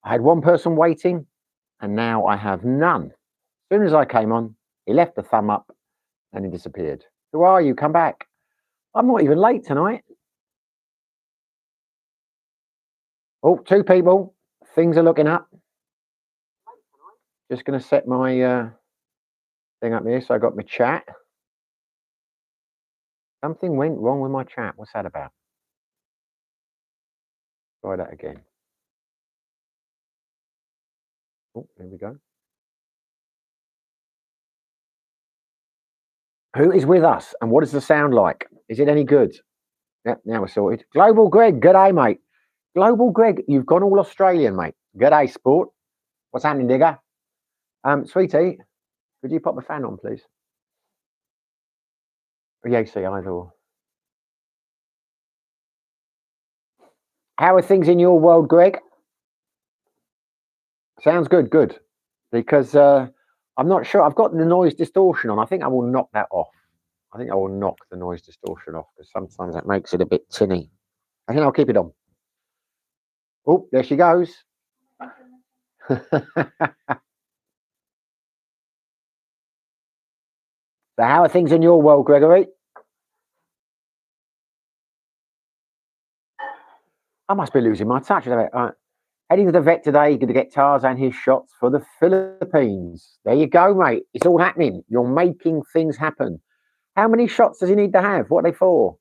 I had one person waiting, and now I have none. As soon as I came on, he left the thumb up and he disappeared. Who are you? Come back. I'm not even late tonight. Oh, 2 people. Things are looking up. Just going to set my thing up here. So I got my chat. Something went wrong with my chat. What's that about? Try that again. Oh, there we go. Who is with us and what is the sound like? Is it any good? Yep, now we're sorted. Global Greg, g'day, mate. Global Greg, you've gone all Australian, mate. G'day, sport. What's happening, digger? Sweetie, could you pop the fan on, please? Yeah, see, either or. How are things in your world, Greg? Sounds good, good. Because I'm not sure. I've got the noise distortion on. I think I will knock that off. I think I will knock the noise distortion off because sometimes that makes it a bit tinny. I think I'll keep it on. Oh, there she goes. So how are things in your world, Gregory? I must be losing my touch. Heading to the vet today, going to get Tarzan his shots for the Philippines. There you go, mate. It's all happening. You're making things happen. How many shots does he need to have? What are they for?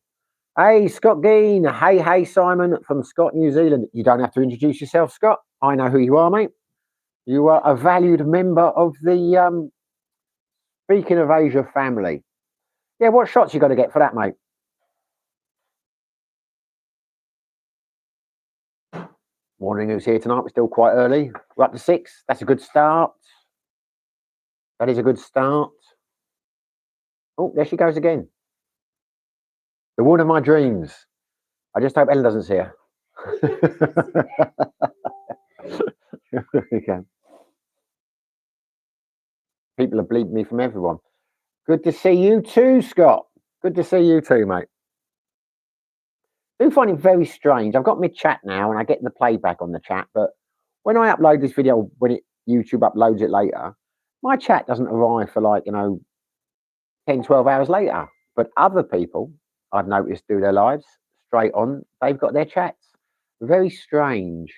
Hey, Scott Geen. Hey, Simon from Scott, New Zealand. You don't have to introduce yourself, Scott. I know who you are, mate. You are a valued member of the Speaking of Asia family. Yeah, what shots you got to get for that, mate? Wondering who's here tonight. We're still quite early. We're up to 6. That's a good start. That is a good start. Oh, there she goes again. The woman of my dreams. I just hope Ellen doesn't see her. Okay. People are bleeding me from everyone. Good to see you too, Scott. Good to see you too, mate. I do find it very strange. I've got my chat now and I get the playback on the chat, but when I upload this video, when YouTube uploads it later, my chat doesn't arrive for like, 10, 12 hours later. But other people, I've noticed, do their lives straight on. They've got their chats. Very strange.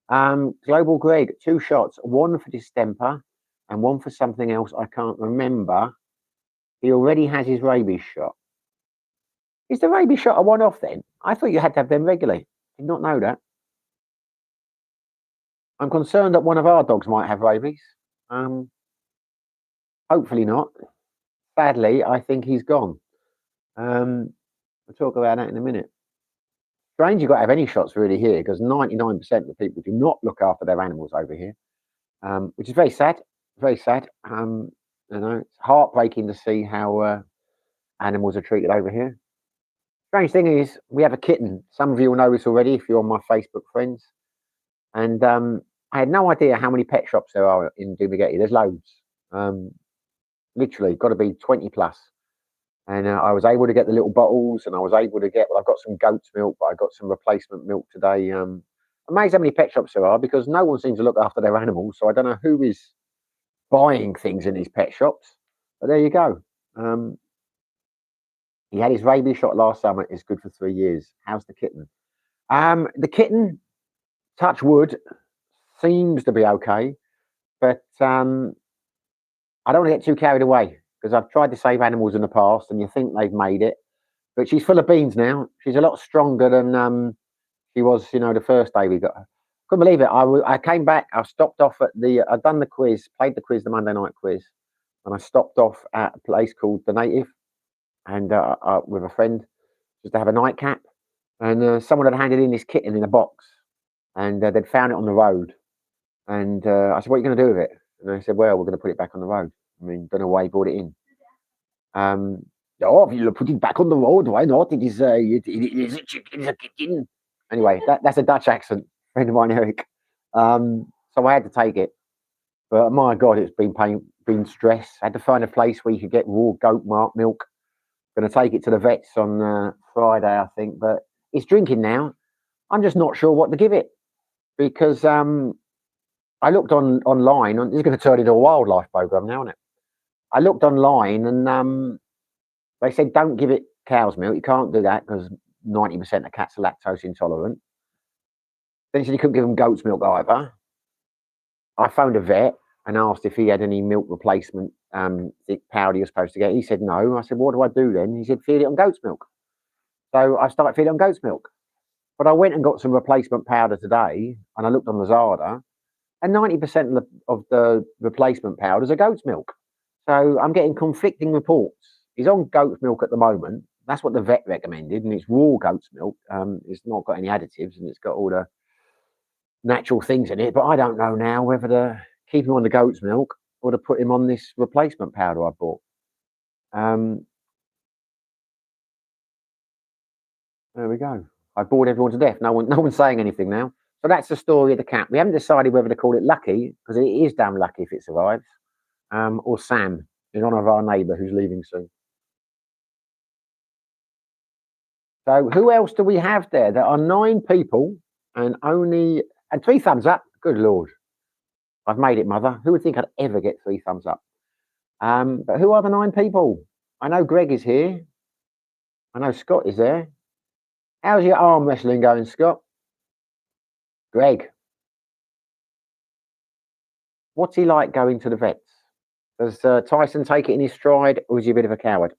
Global Greg, 2 shots, 1 for distemper and 1 for something else I can't remember. He already has his rabies shot. Is the rabies shot a one-off then? I thought you had to have them regularly. Did not know that. I'm concerned that one of our dogs might have rabies. Hopefully not. Sadly, I think he's gone. We'll talk about that in a minute. Strange you've got to have any shots really here because 99% of the people do not look after their animals over here, which is very sad. Very sad. It's heartbreaking to see how animals are treated over here. Strange thing is, we have a kitten. Some of you will know this already if you're on my Facebook friends. And I had no idea how many pet shops there are in Dumagetti. There's loads. Literally, got to be 20 plus. And I was able to get the little bottles, and I was able to get. Well, I've got some goat's milk, but I got some replacement milk today. Amazed how many pet shops there are because no one seems to look after their animals. So I don't know who is buying things in these pet shops. But there you go. He had his rabies shot last summer. It's good for 3 years. How's the kitten? The kitten, touch wood, seems to be okay, but I don't want to get too carried away because I've tried to save animals in the past, and you think they've made it, but she's full of beans now. She's a lot stronger than she was, the first day we got her. Couldn't believe it. I came back. I stopped off at I'd done the quiz, played the quiz, the Monday night quiz, and I stopped off at a place called The Native, and with a friend, just to have a nightcap. And someone had handed in this kitten in a box, and they'd found it on the road. And I said, "What are you going to do with it?" And they said, "Well, we're going to put it back on the road." I mean, don't know why he brought it in. Oh, you'll put it back on the road. Why not? It is a chicken, it's a kitten. Anyway, that's a Dutch accent, friend of mine, Eric. So I had to take it. But my God, it's been stress. I had to find a place where you could get raw goat milk. Going to take it to the vets on Friday, I think. But it's drinking now. I'm just not sure what to give it because I looked online. This is going to turn into a wildlife program now, isn't it? I looked online, and they said don't give it cow's milk. You can't do that because 90% of cats are lactose intolerant. Then he said you couldn't give them goat's milk either. I phoned a vet and asked if he had any milk replacement powder you're supposed to get. He said no. I said, what do I do then? He said, feed it on goat's milk. So I started feeding on goat's milk. But I went and got some replacement powder today, and I looked on Lazada, and 90% of the replacement powders are goat's milk. So I'm getting conflicting reports. He's on goat's milk at the moment. That's what the vet recommended, and it's raw goat's milk. It's not got any additives, and it's got all the natural things in it. But I don't know now whether to keep him on the goat's milk or to put him on this replacement powder I bought. There we go. I bored everyone to death. No one's saying anything now. So that's the story of the cat. We haven't decided whether to call it Lucky, because it is damn lucky if it survives, or Sam, in honour of our neighbour who's leaving soon. So who else do we have there? There are 9 people and 3 thumbs up. Good Lord. I've made it, mother. Who would think I'd ever get 3 thumbs up? But who are the 9 people? I know Greg is here. I know Scott is there. How's your arm wrestling going, Scott? Greg. What's he like going to the vets? Does Tyson take it in his stride, or is he a bit of a coward?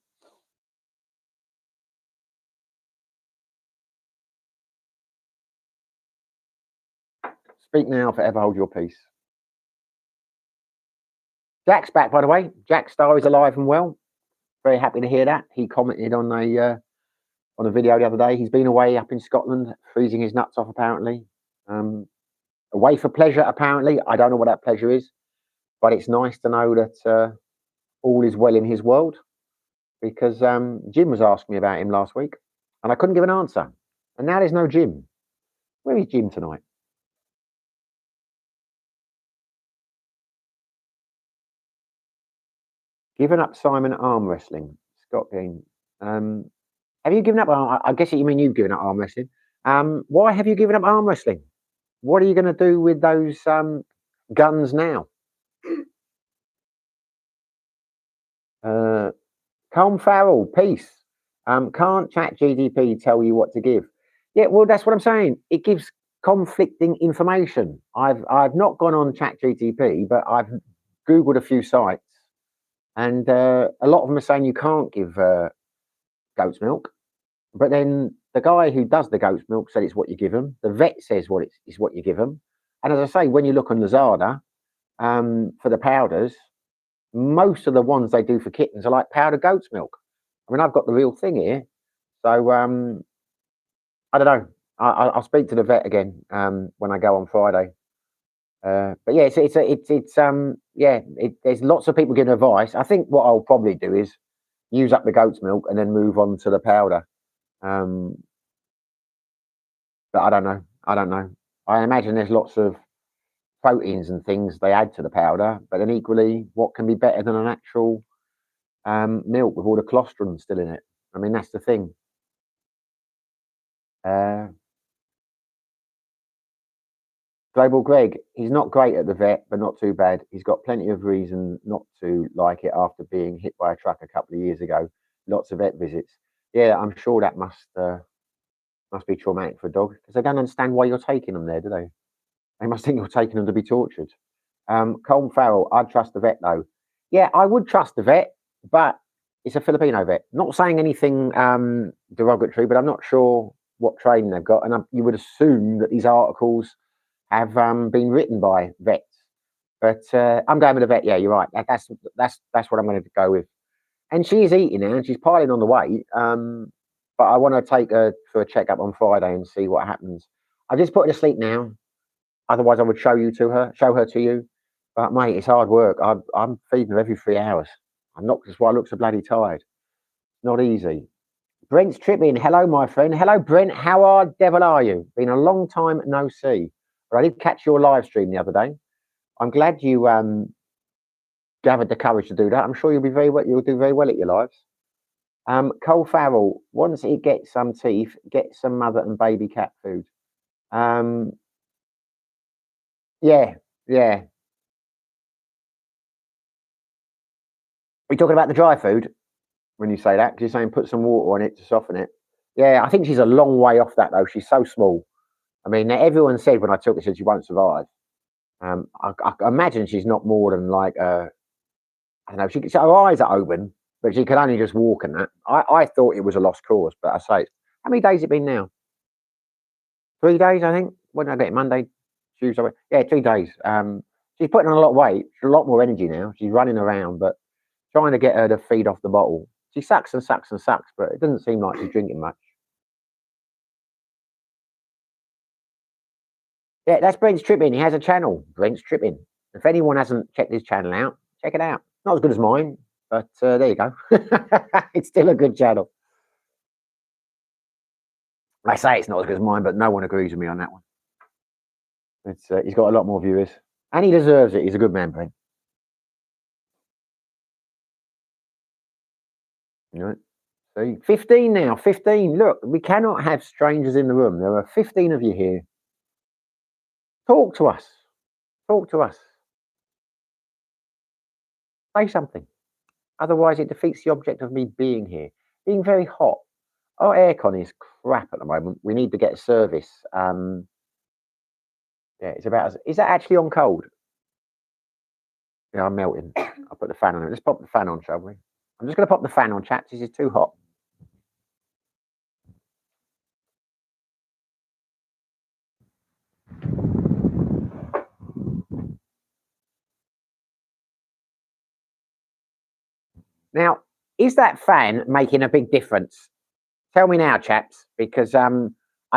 Speak now, forever hold your peace. Jack's back, by the way. Jack Star is alive and well. Very happy to hear that. He commented on a video the other day. He's been away up in Scotland, freezing his nuts off, apparently. Away for pleasure, apparently. I don't know what that pleasure is, but it's nice to know that all is well in his world, because Jim was asking me about him last week, and I couldn't give an answer. And now there's no Jim. Where is Jim tonight? Given up Simon arm wrestling. Scott Bean. Have you given up? I guess you mean you've given up arm wrestling. Why have you given up arm wrestling? What are you going to do with those guns now? Colm Farrell, peace. Can't ChatGPT tell you what to give? Yeah, well, that's what I'm saying. It gives conflicting information. I've not gone on ChatGPT, but I've Googled a few sites, and a lot of them are saying you can't give goat's milk. But then the guy who does the goat's milk said it's what you give them. The vet says it's what you give them. And as I say, when you look on Lazada for the powders, most of the ones they do for kittens are like powdered goat's milk. I mean, I've got the real thing here, so I don't know. I'll speak to the vet again when I go on Friday. But yeah, there's lots of people giving advice. I think what I'll probably do is use up the goat's milk and then move on to the powder. But I don't know. I imagine there's lots of proteins and things they add to the powder, but then equally, what can be better than an actual milk with all the colostrum still in it? I mean, that's the thing. Global Greg, he's not great at the vet, but not too bad. He's got plenty of reason not to like it after being hit by a truck a couple of years ago. Lots of vet visits. Yeah, I'm sure that must be traumatic for a dog, because they don't understand why you're taking them there, do they? They must think you're taking them to be tortured. Colm Farrell, I'd trust the vet though. Yeah, I would trust the vet, but it's a Filipino vet. Not saying anything derogatory, but I'm not sure what training they've got, and you would assume that these articles have been written by vets. But I'm going with the vet. Yeah, you're right. That's what I'm going to go with. And she is eating now, and she's piling on the weight. But I want to take her for a checkup on Friday and see what happens. I just put her to sleep now. Otherwise, I would show her to you. But mate, it's hard work. I'm feeding her every 3 hours. I'm not, that's why I look so bloody tired. Not easy. Brent's tripping. Hello, my friend. Hello, Brent. How devil are you? Been a long time no see. But I did catch your live stream the other day. I'm glad you gathered the courage to do that. I'm sure you'll do very well at your lives. Cole Farrell, once it gets some teeth, get some mother and baby cat food. Yeah, Yeah. Are you talking about the dry food when you say that? 'Cause you're saying put some water on it to soften it. Yeah, I think she's a long way off that though. She's so small. I mean, everyone said when I took her, said she won't survive. I imagine she's not more than like I don't know. So her eyes are open, but she can only just walk and that. I thought it was a lost cause, but I say, how many days it been now? 3 days, I think. When did I get it? Monday, Tuesday. Yeah, 3 days. She's putting on a lot of weight. She's a lot more energy now. She's running around, but trying to get her to feed off the bottle. She sucks and sucks and sucks, but it doesn't seem like she's drinking much. Yeah, that's Brent's Tripping. He has a channel, Brent's Tripping. If anyone hasn't checked his channel out, check it out. Not as good as mine, but there you go. It's still a good channel. I say it's not as good as mine, but no one agrees with me on that one. He's got a lot more viewers, and he deserves it. He's a good man, Brent. You know, see, 15 now. 15. Look, we cannot have strangers in the room. There are 15 of you here. Talk to us. Talk to us. Say something. Otherwise, it defeats the object of me being here. Being very hot. Our aircon is crap at the moment. We need to get a service. Yeah, it's about. Is that actually on cold? Yeah, I'm melting. I'll put the fan on. Let's pop the fan on, shall we? I'm just going to pop the fan on, chaps. This is too hot. Now, is that fan making a big difference? Tell me now, chaps, because I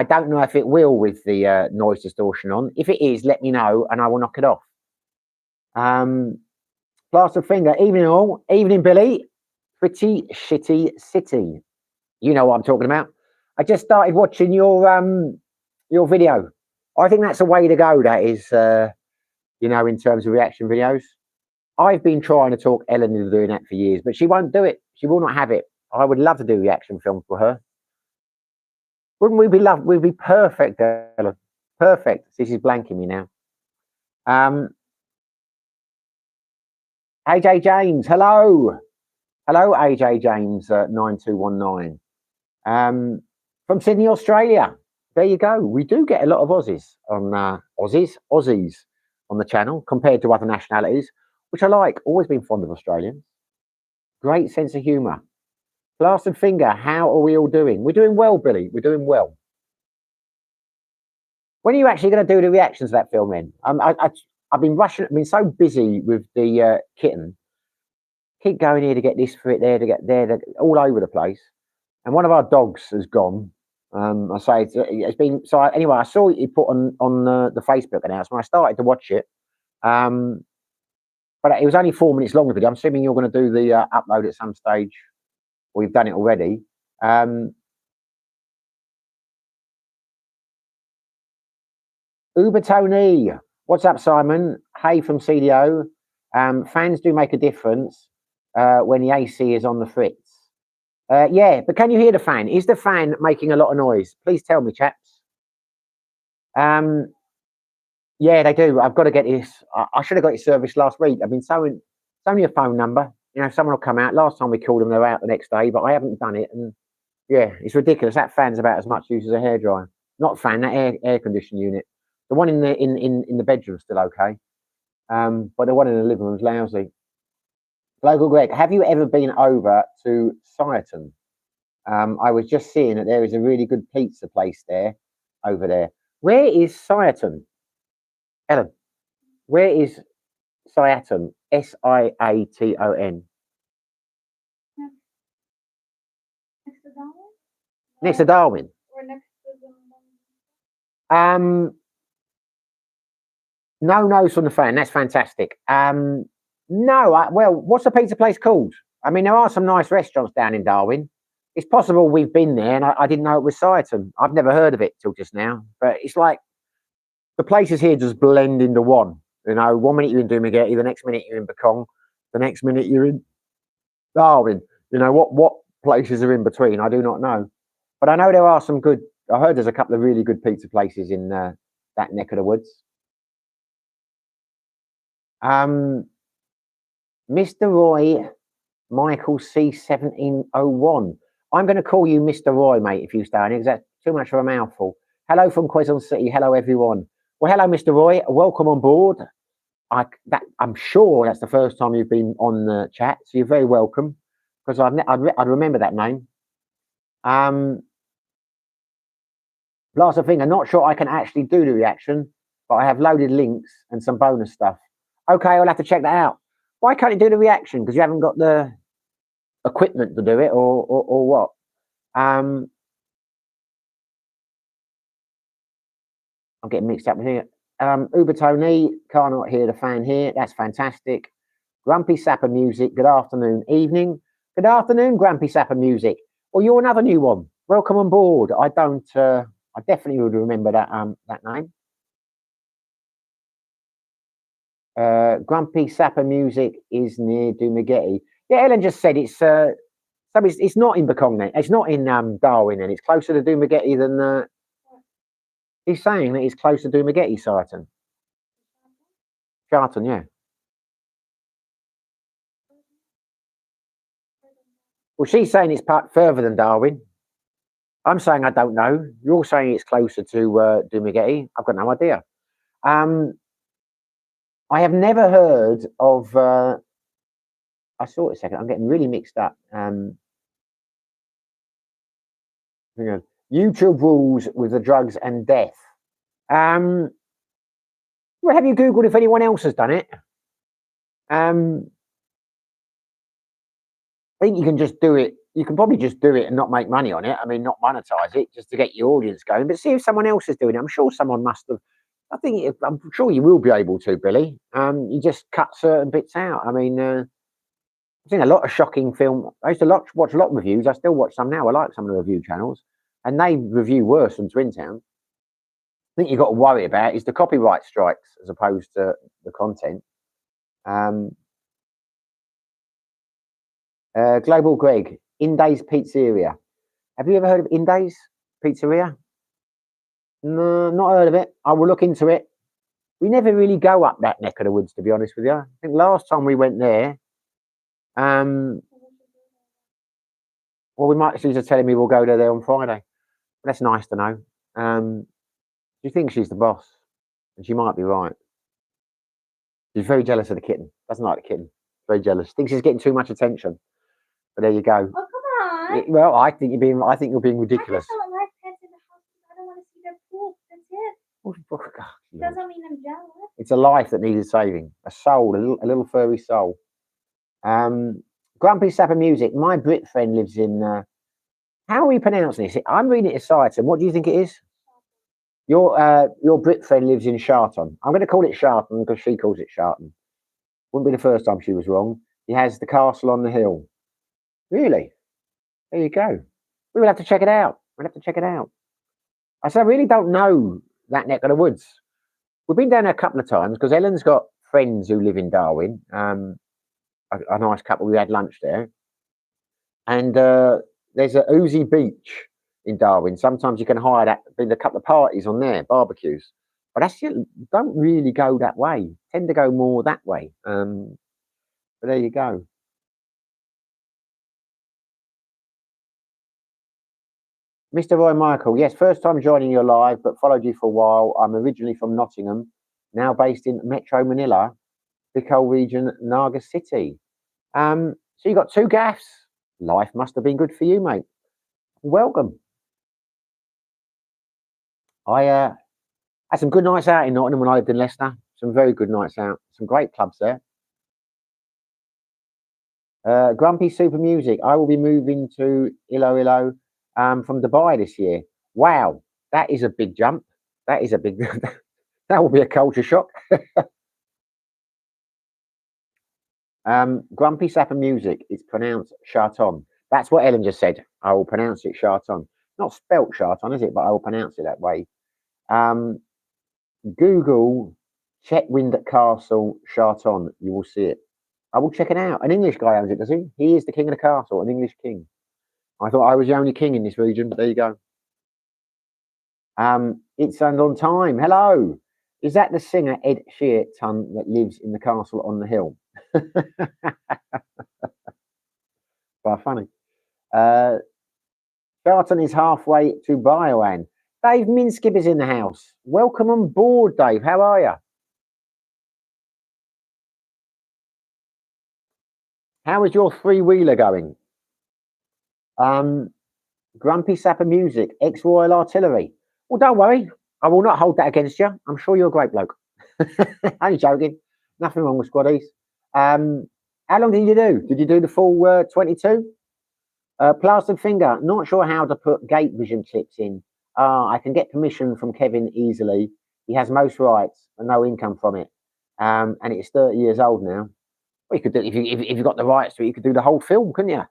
don't know if it will with the noise distortion on. If it is, let me know and I will knock it off. Plaster Finger, evening all. Evening, Billy. Pretty shitty city. You know what I'm talking about. I just started watching your video. I think that's a way to go. That is, you know, in terms of reaction videos. I've been trying to talk Ellen into doing that for years, but she won't do it. She will not have it. I would love to do reaction films for her. Wouldn't we be loved? We'd be perfect, Ellen. Perfect. This is blanking me now. AJ James, hello. Hello, AJ James 9219. From Sydney, Australia. There you go. We do get a lot of Aussies on Aussies on the channel compared to other nationalities, which I like. Always been fond of Australians. Great sense of humour. Plastered Finger, how are we all doing? We're doing well, Billy. We're doing well. When are you actually going to do the reactions to that film then? I've been rushing. I've been so busy with the kitten. Keep going here to get this for it, there to get there, all over the place. And one of our dogs has gone. I say it's been so. Anyway, I saw you put on the Facebook announcement. I started to watch it, but it was only 4 minutes long. I'm assuming you're going to do the upload at some stage, or you've done it already. Uber Tony, what's up, Simon? Hey from CDO. Fans do make a difference when the AC is on the fritz. Yeah, but can you hear the fan? Is the fan making a lot of noise? Please tell me, chaps. Yeah, they do. I've got to get this. I should have got it serviced last week. I've been it's only a phone number. You know, someone will come out. Last time we called them, they're out the next day, but I haven't done it. And yeah, it's ridiculous. That fan's about as much use as a hairdryer. Not fan, that air conditioning unit. The one in the bedroom's still okay, but the one in the living room's lousy. Local Greg, have you ever been over to Sireton? I was just seeing that there is a really good pizza place there, over there. Where is Sireton? Ellen, where is Siaton? Siaton. Next to Darwin? Next to Darwin. Or next to No no's from the fan. That's fantastic. No, well, what's the pizza place called? I mean, there are some nice restaurants down in Darwin. It's possible we've been there and I didn't know it was Sireton. I've never heard of it till just now. But it's like the places here just blend into one. You know, 1 minute you're in Dumaguete, the next minute you're in Bekong, the next minute you're in Darwin. You know, what places are in between, I do not know. But I know there are some good, I heard there's a couple of really good pizza places in that neck of the woods. Mr. Roy Michael C1701. I'm going to call you Mr. Roy, mate, if you stay on it, because that's too much of a mouthful. Hello from Quezon City. Hello, everyone. Well, hello, Mr. Roy. Welcome on board. I'm sure that's the first time you've been on the chat, so you're very welcome, because I'd remember that name. Last thing, I'm not sure I can actually do the reaction, but I have loaded links and some bonus stuff. Okay, I'll have to check that out. Why can't you do the reaction? Because you haven't got the equipment to do it, or what? I'm getting mixed up here. Uber Tony, can't hear the fan here. That's fantastic. Grumpy Sapper Music, good afternoon, evening. Good afternoon, Grumpy Sapper Music. Well, you're another new one. Welcome on board. I definitely would remember that name. Grumpy Sapper Music is near Dumagetti. Yeah, Ellen just said it's not in Bekong. It's not in Darwin, and it's closer to Dumagetti than. He's saying that it's closer to Dumagetti, Sarton. Charlton, yeah. Well, she's saying it's further than Darwin. I'm saying I don't know. You're saying it's closer to Dumagetti. I've got no idea. I have never heard of. I saw it a second. I'm getting really mixed up. Hang on. YouTube rules with the drugs and death. Well, have you Googled if anyone else has done it? I think you can just do it. You can probably just do it and not make money on it. I mean, not monetize it, just to get your audience going. But see if someone else is doing it. I'm sure someone must have. I'm sure you will be able to, Billy. You just cut certain bits out. I mean, I've seen a lot of shocking film. I used to watch a lot of reviews. I still watch some now. I like some of the review channels, and they review worse than Twin Town. I think you've got to worry about is the copyright strikes as opposed to the content. Global Greg, Indays Pizzeria. Have you ever heard of Indays Pizzeria? No, not heard of it. I will look into it. We never really go up that neck of the woods, to be honest with you. I think last time we went there, well, we might. She's just telling me we'll go there on Friday. That's nice to know. She thinks she's the boss, and she might be right. She's very jealous of the kitten. Doesn't like the kitten. Very jealous. Thinks he's getting too much attention. But there you go. Oh, come on. Well, I think you're being ridiculous. I don't like pets in the house. I don't want to see their poop. That's it. Doesn't mean I'm jealous. It's a life that needed saving. A soul, a little furry soul. Grumpy Sapper Music. My Brit friend lives in. How are we pronouncing this? I'm reading it as Sarton. What do you think it is? Your Brit friend lives in Charlton. I'm going to call it Charlton because she calls it Charlton. Wouldn't be the first time she was wrong. He has the castle on the hill. Really? There you go. We will have to check it out. We'll have to check it out. I said, I really don't know that neck of the woods. We've been down there a couple of times because Ellen's got friends who live in Darwin. A nice couple. We had lunch there. And there's a Uzi Beach in Darwin. Sometimes you can hire that. Been a couple of parties on there, barbecues. But that's don't really go that way. Tend to go more that way. But there you go. Mr. Roy Michael, yes, first time joining your live, but followed you for a while. I'm originally from Nottingham, now based in Metro Manila, Bicol region, Naga City. So you got 2 gaffs. Life must have been good for you, mate. Welcome. I had some good nights out in Nottingham when I lived in Leicester. Some very good nights out. Some great clubs there. Grumpy Super Music. I will be moving to Iloilo from Dubai this year. Wow, that is a big jump. That is a big. That will be a culture shock. Grumpy Sapper Music is pronounced Charton. That's what Ellen just said. I will pronounce it Charton. Not spelt Charton, is it? But I will pronounce it that way. Google Chetwynd Castle Charton. You will see it. I will check it out. An English guy owns it, does he? He is the king of the castle, an English king. I thought I was the only king in this region, but there you go. It's on time. Hello. Is that the singer Ed Sheeran that lives in the castle on the hill? Quite funny. Charlton is halfway to Biowan. Dave Minskip is in the house. Welcome on board, Dave. How are you? How is your three-wheeler going? Grumpy Sapper Music, ex-Royal Artillery. Well, don't worry. I will not hold that against you. I'm sure you're a great bloke. Only joking. Nothing wrong with squaddies. How long did you do? Did you do the full 22? Plastered Finger. Not sure how to put gate vision clips in. I can get permission from Kevin easily. He has most rights and no income from it. And it's 30 years old now. Well, you could do if you got the rights to it, you could do the whole film, couldn't you?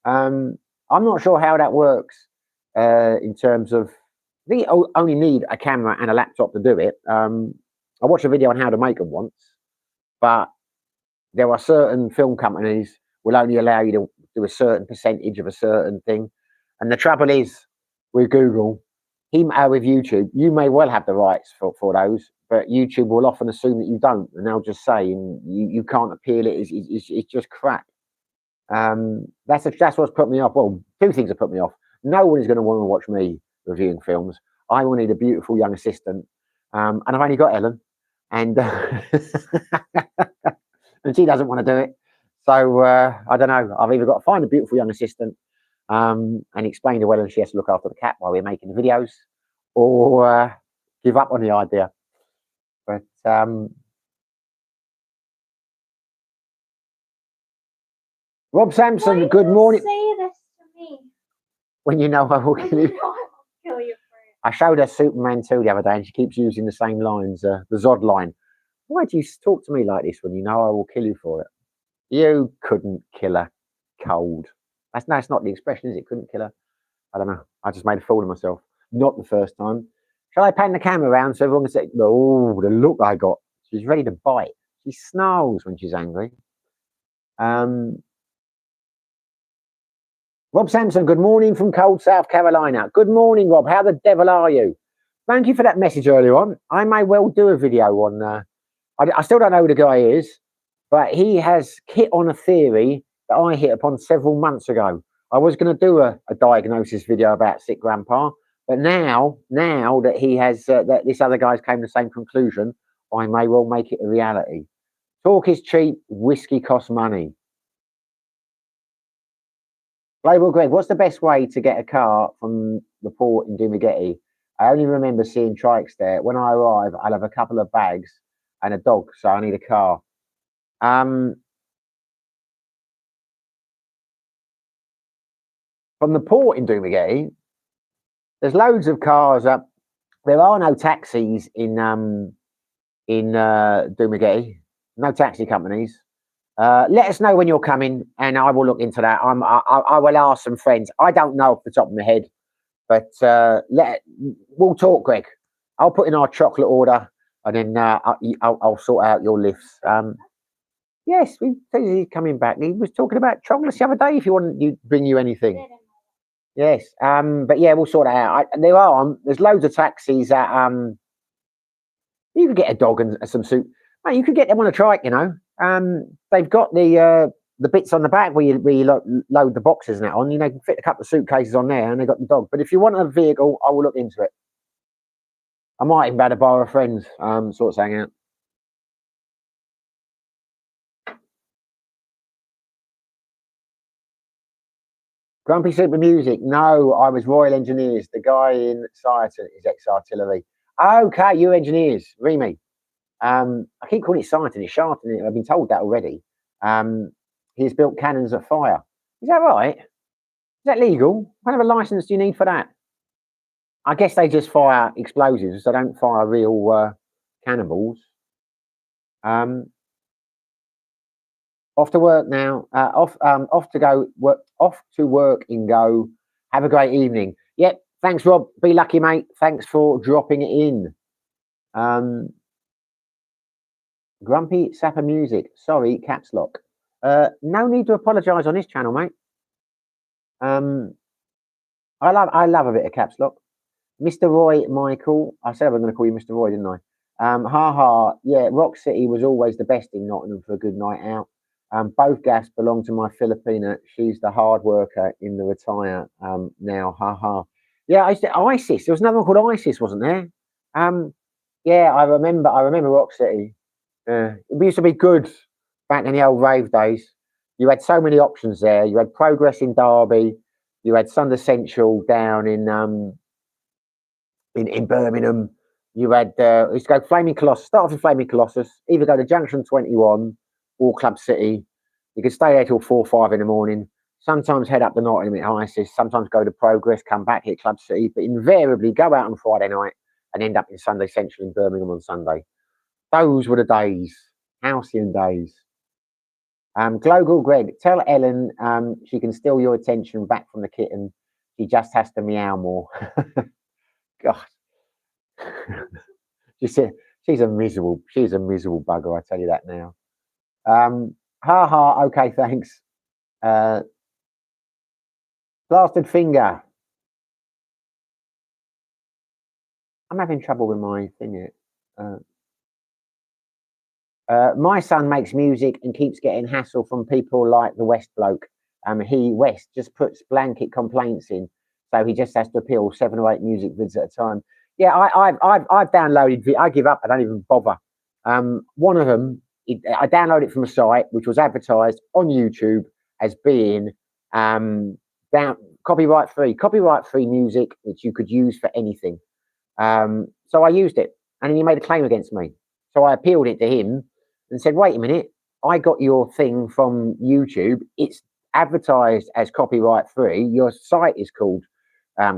I'm not sure how that works in terms of. I think you only need a camera and a laptop to do it. I watched a video on how to make them once, but there are certain film companies will only allow you to do a certain percentage of a certain thing. And the trouble is with Google, with YouTube, you may well have the rights for those, but YouTube will often assume that you don't, and they'll just say you can't appeal it. It's just crap. That's what's put me off. Well, two things have put me off. No one is going to want to watch me reviewing films. I will need a beautiful young assistant, and I've only got Ellen, and and she doesn't want to do it. So I don't know. I've either got to find a beautiful young assistant and explain to Ellen she has to look after the cat while we're making the videos, or give up on the idea. But Rob Sampson, good morning. Say this to me. When you know I will kill you. Kill you for it. I showed her Superman 2 the other day, and she keeps using the same lines, the Zod line. Why do you talk to me like this when you know I will kill you for it? You couldn't kill her cold. That's not the expression, is it? Couldn't kill her. I don't know. I just made a fool of myself. Not the first time. Shall I pan the camera around so everyone can see? Oh, the look I got. She's ready to bite. She snarls when she's angry. Rob Sampson, good morning from cold South Carolina. Good morning, Rob. How the devil are you? Thank you for that message earlier on. I may well do a video on. I still don't know who the guy is, but he has hit on a theory that I hit upon several months ago. I was going to do a diagnosis video about sick grandpa, but now that he has, that this other guy's came to the same conclusion, I may well make it a reality. Talk is cheap, whiskey costs money. Global Greg, what's the best way to get a car from the port in Dumagetti? I only remember seeing trikes there. When I arrive, I'll have a couple of bags and a dog, so I need a car. From the port in Dumagetti, there's loads of cars up. There are no taxis in Dumagetti, no taxi companies. Let us know when you're coming, and I will look into that. I will ask some friends. I don't know off the top of my head, but we'll talk, Greg. I'll put in our chocolate order, and then I'll sort out your lifts. Yes, he's coming back. He was talking about chocolates the other day. If you want, you bring you anything. Yes. But yeah, we'll sort it out. There's loads of taxis that you could get a dog and some soup. Mate, you could get them on a trike, you know. They've got the bits on the back where you load the boxes and that on. You know, you can fit a couple of suitcases on there, and they got the dog. But if you want a vehicle, I will look into it. I might even be able to borrow a friend's, sort of hang out. Grumpy Super Music. No, I was Royal Engineers. The guy in Sireton is ex-artillery. Okay, you engineers, Remy. I keep calling it Sireton. It's Sharton. I've been told that already. He's built cannons at fire. Is that right? Is that legal? What kind of a license do you need for that? I guess they just fire explosives. They don't fire real cannonballs. Off to work now. Off to work and go. Have a great evening. Yep. Thanks, Rob. Be lucky, mate. Thanks for dropping it in. Grumpy Sapper Music. Sorry, caps lock. No need to apologise on this channel, mate. I love a bit of caps lock. Mr. Roy Michael. I said I was going to call you Mr. Roy, didn't Ha ha. Yeah, Rock City was always the best in Nottingham for a good night out. Both gaffs belong to my Filipina. She's the hard worker in the retire now. Ha ha. Yeah, I used to, ISIS. There was another one called ISIS, wasn't there? Yeah, I remember. I remember Rock City. It used to be good back in the old rave days. You had so many options there. You had Progress in Derby. You had Sunday Central down in Birmingham. You had used to go Flaming Colossus. Start off with Flaming Colossus. Either go to Junction 21 or Club City. You could stay there till 4 or 5 in the morning. Sometimes head up the Nottingham at ISIS. Sometimes go to Progress, come back hit Club City, but invariably go out on Friday night and end up in Sunday Central in Birmingham on Sunday. Those were the days, halcyon days. Global Greg, tell Ellen she can steal your attention back from the kitten. She just has to meow more. God. she's a miserable bugger, I tell you that now. Ha ha, okay, thanks. Blasted finger. I'm having trouble with my thing here. My son makes music and keeps getting hassle from people like the West bloke. West just puts blanket complaints in, so he just has to appeal 7 or 8 music vids at a time. Yeah, I've downloaded. I give up. I don't even bother. One of them, I downloaded it from a site which was advertised on YouTube as being copyright free music which you could use for anything. So I used it, and then he made a claim against me. So I appealed it to him and said, wait a minute, I got your thing from YouTube. It's advertised as copyright free. Your site is called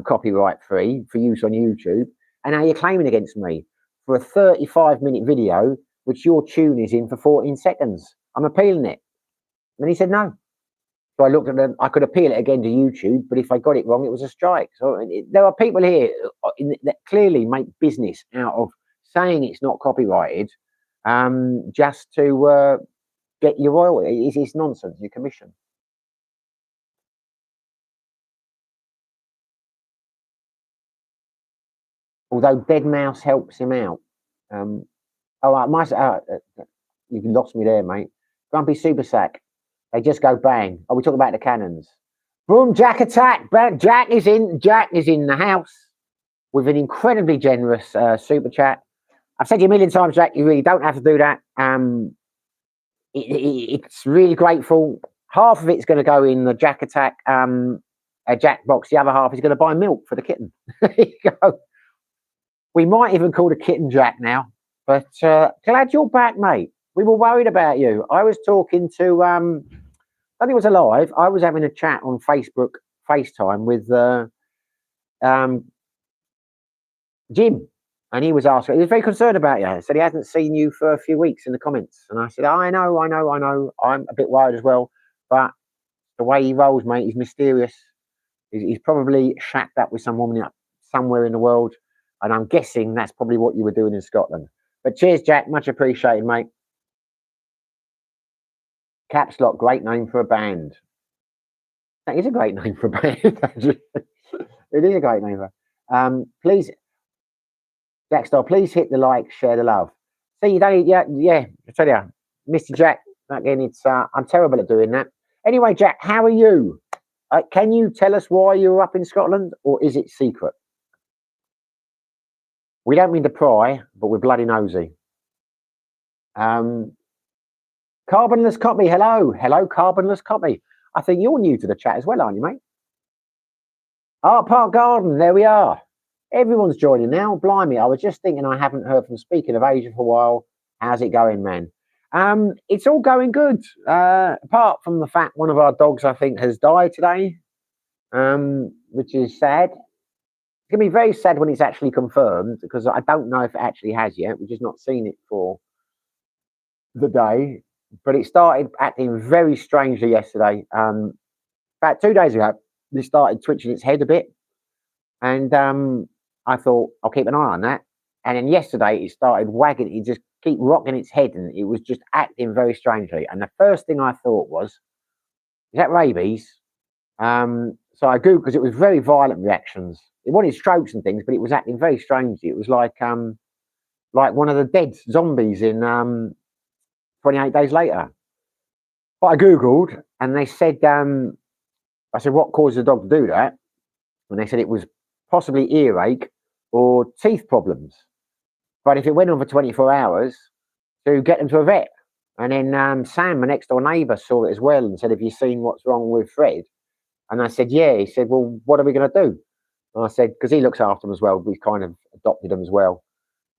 copyright free for use on YouTube. And now you're claiming against me for a 35-minute video, which your tune is in for 14 seconds. I'm appealing it. And he said, no. So I looked at them. I could appeal it again to YouTube, but if I got it wrong, it was a strike. So there are people here that clearly make business out of saying it's not copyrighted just to get your royalty. It's nonsense, your commission. Although deadmau5 helps him out. You've lost me there, mate. Grumpy Super Sack. They just go bang. Oh, we talk about the cannons. Boom, Jack attack. Jack is in the house with an incredibly generous super chat. I've said to you a million times, Jack, you really don't have to do that. It's really grateful. Half of it's going to go in the Jack attack Jack box. The other half is going to buy milk for the kitten. There you go. We might even call the kitten Jack now. But glad you're back, mate. We were worried about you. I was talking to, I think it was alive. I was having a chat on Facebook, FaceTime with Jim. And he was asking, he was very concerned about you. He said he hasn't seen you for a few weeks in the comments. And I said, I know. I'm a bit worried as well. But the way he rolls, mate, he's mysterious. He's probably shacked up with some woman somewhere in the world. And I'm guessing that's probably what you were doing in Scotland. But cheers, Jack. Much appreciated, mate. Caps Lock, great name for a band. That is a great name for a band. It is a great name. Please, Jackstar, please hit the like, share the love. See, you don't, yeah, I tell you, Mr. Jack, again, it's, I'm terrible at doing that. Anyway, Jack, how are you? Can you tell us why you were up in Scotland, or is it secret? We don't mean to pry, but we're bloody nosy. Carbonless Copy, hello, Carbonless Copy. I think you're new to the chat as well, aren't you, mate? Art Park Garden, there we are. Everyone's joining now. Blimey, I was just thinking I haven't heard from Speaking of Asia for a while. How's it going, man? It's all going good. Apart from the fact one of our dogs, I think, has died today, which is sad. It's going to be very sad when it's actually confirmed, because I don't know if it actually has yet. We've just not seen it for the day. But it started acting very strangely yesterday. About 2 days ago, it started twitching its head a bit. And I thought, I'll keep an eye on that. And then yesterday, it started wagging. It just keep rocking its head, and it was just acting very strangely. And the first thing I thought was, is that rabies? So I Googled, because it was very violent reactions. It wanted strokes and things, but it was acting very strangely. It was like like one of the dead zombies in 28 Days Later. But I googled, and they said, I said, what causes a dog to do that? And they said it was possibly earache or teeth problems. But if it went on for 24 hours, to get them to a vet. And then Sam, my next door neighbour, saw it as well and said, have you seen what's wrong with Fred? And I said, yeah. He said, well, what are we going to do? And I said, because he looks after them as well. We kind of adopted them as well.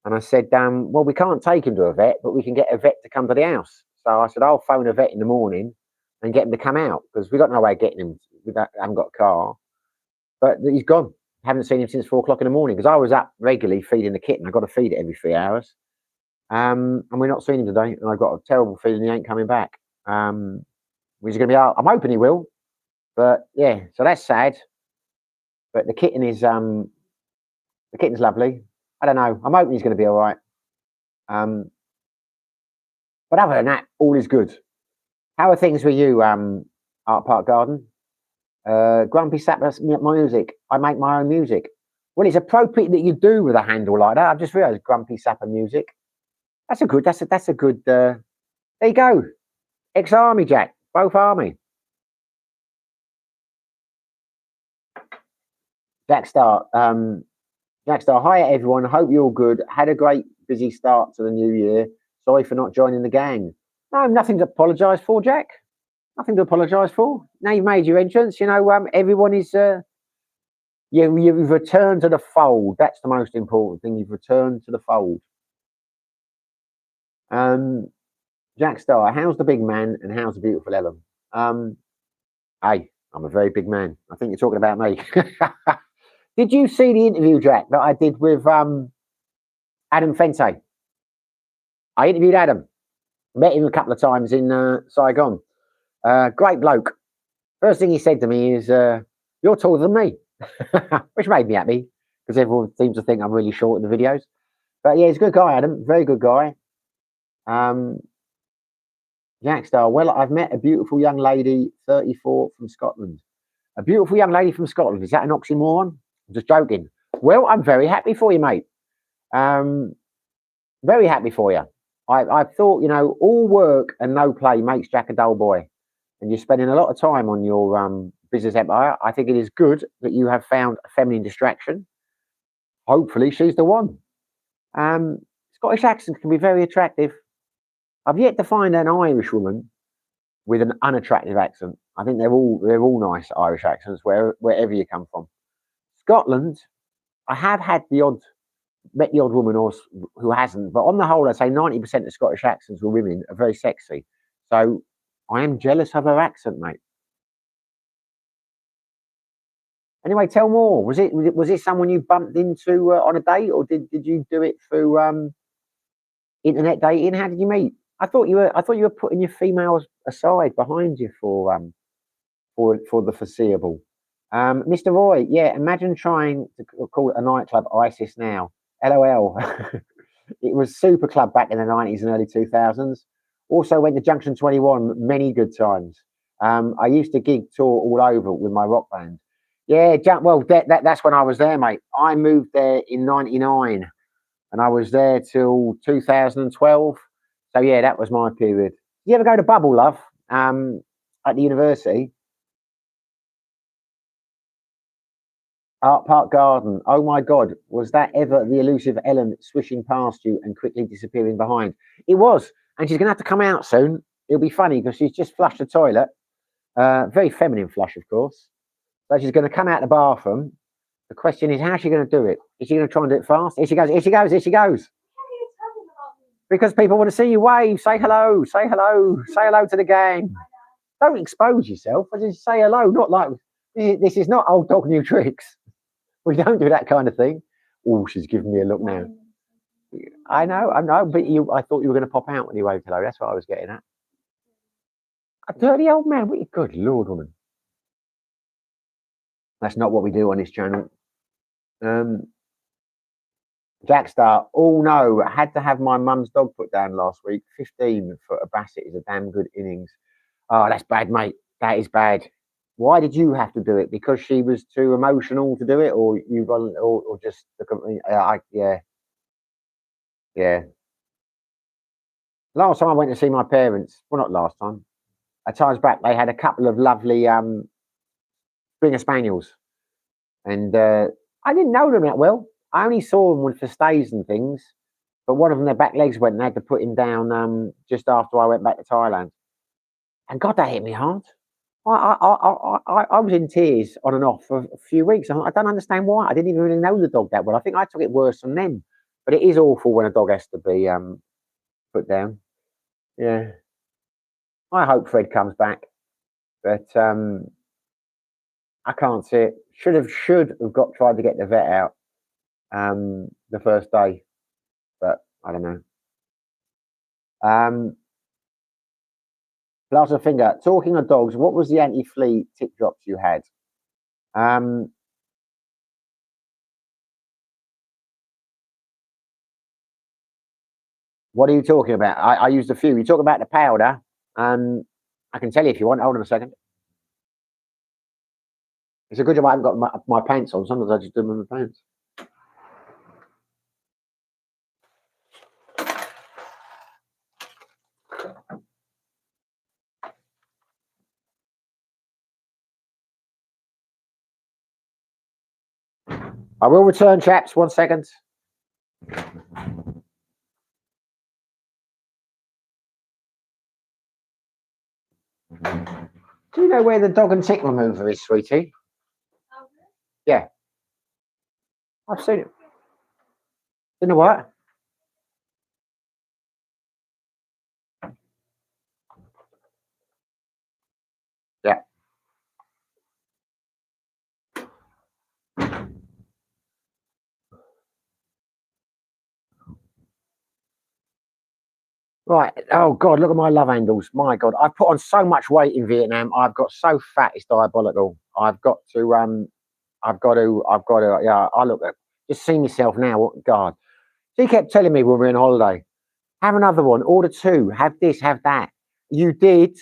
And I said, well, we can't take him to a vet, but we can get a vet to come to the house. So I said, I'll phone a vet in the morning and get him to come out, because we got no way of getting him. We haven't got a car. But he's gone. Haven't seen him since 4 o'clock in the morning, because I was up regularly feeding the kitten. I've got to feed it every 3 hours. And we're not seeing him today. And I've got a terrible feeling he ain't coming back. He's going to be out. I'm hoping he will. But yeah, so that's sad. But the kitten is the kitten's lovely. I don't know. I'm hoping he's going to be all right. But other than that, all is good. How are things with you, Art Park Garden? Grumpy Sapper, my music. I make my own music. Well, it's appropriate that you do with a handle like that. I've just realised Grumpy Sapper music. That's a good. That's a good. There you go. Ex-army, Jack. Both army. Jack Star. Jack Star. Hi everyone. Hope you're all good. Had a great busy start to the new year. Sorry for not joining the gang. No, nothing to apologise for, Jack. Nothing to apologise for. Now you've made your entrance. You know, everyone is. You've returned to the fold. That's the most important thing. You've returned to the fold. Jack Star, how's the big man and how's the beautiful Ellen? Hey, I'm a very big man. I think you're talking about me. Did you see the interview, Jack, that I did with Adam Fente? I interviewed Adam. Met him a couple of times in Saigon. Great bloke. First thing he said to me is, you're taller than me, which made me happy, because everyone seems to think I'm really short in the videos. But yeah, he's a good guy, Adam. Very good guy. Jack Star, well, I've met a beautiful young lady, 34, from Scotland. A beautiful young lady from Scotland. Is that an oxymoron? I'm just joking. Well, I'm very happy for you, mate. Very happy for you. I thought, you know, all work and no play makes Jack a dull boy. And you're spending a lot of time on your business empire. I think it is good that you have found a feminine distraction. Hopefully she's the one. Scottish accents can be very attractive. I've yet to find an Irish woman with an unattractive accent. I think they're all nice Irish accents wherever you come from. Scotland, I have had met the odd woman who hasn't, but on the whole, I'd say 90% of Scottish accents with women are very sexy. So I am jealous of her accent, mate. Anyway, tell more. Was it someone you bumped into on a date, or did you do it through internet dating? How did you meet? I thought you were putting your females aside behind you for the foreseeable. Mr. Roy, yeah, imagine trying to call it a nightclub ISIS now. LOL. It was Super Club back in the 90s and early 2000s. Also went to Junction 21 many good times. I used to gig tour all over with my rock band. Yeah, well, that's when I was there, mate. I moved there in 99 and I was there till 2012. So yeah, that was my period. You ever go to Bubble, love, at the university? Art Park Garden. Oh my God, was that ever the elusive Ellen swishing past you and quickly disappearing behind? It was, and she's going to have to come out soon. It'll be funny because she's just flushed the toilet. Very feminine flush, of course. So she's going to come out the bathroom. The question is, how's she going to do it? Is she going to try and do it fast? Here she goes, here she goes, here she goes. Because people want to see you wave, say hello, say hello, say hello to the gang. Don't expose yourself. I just say hello, not like, this is not old dog new tricks. We don't do that kind of thing. Oh, she's giving me a look now. I know, but I thought you were going to pop out when you waved hello. That's what I was getting at. A dirty old man. Good Lord, woman. That's not what we do on this channel. Jackstar, oh no, I had to have my mum's dog put down last week. 15 for a Basset is a damn good innings. Oh, that's bad, mate. That is bad. Why did you have to do it? Because she was too emotional to do it, or you got, or just yeah. Yeah. Last time I went to see my parents, well, not last time, a times back, they had a couple of lovely Springer Spaniels. And I didn't know them that well. I only saw them for stays and things. But one of them, their back legs went and I had to put him down just after I went back to Thailand. And God, that hit me hard. I was in tears on and off for a few weeks. I don't understand why. I didn't even really know the dog that well. I think I took it worse than them. But it is awful when a dog has to be put down. Yeah. I hope Fred comes back. But I can't see it. Should have tried to get the vet out the first day. But I don't know. Last finger. Talking of dogs, what was the anti-flea tick drops you had? What are you talking about? I used a few. You talk about the powder. I can tell you if you want. Hold on a second. It's a good job I haven't got my pants on. Sometimes I just do them in my pants. I will return, chaps. 1 second. Do you know where the dog and tick remover is, sweetie? Yeah. I've seen it. You know what? Yeah. Right. Oh God, look at my love handles. My God, I've put on so much weight in Vietnam. I've got so fat, it's diabolical. I've got to. Yeah. I look at. Just see myself now. God. She kept telling me when we were on holiday, have another one, order two, have this, have that. You did.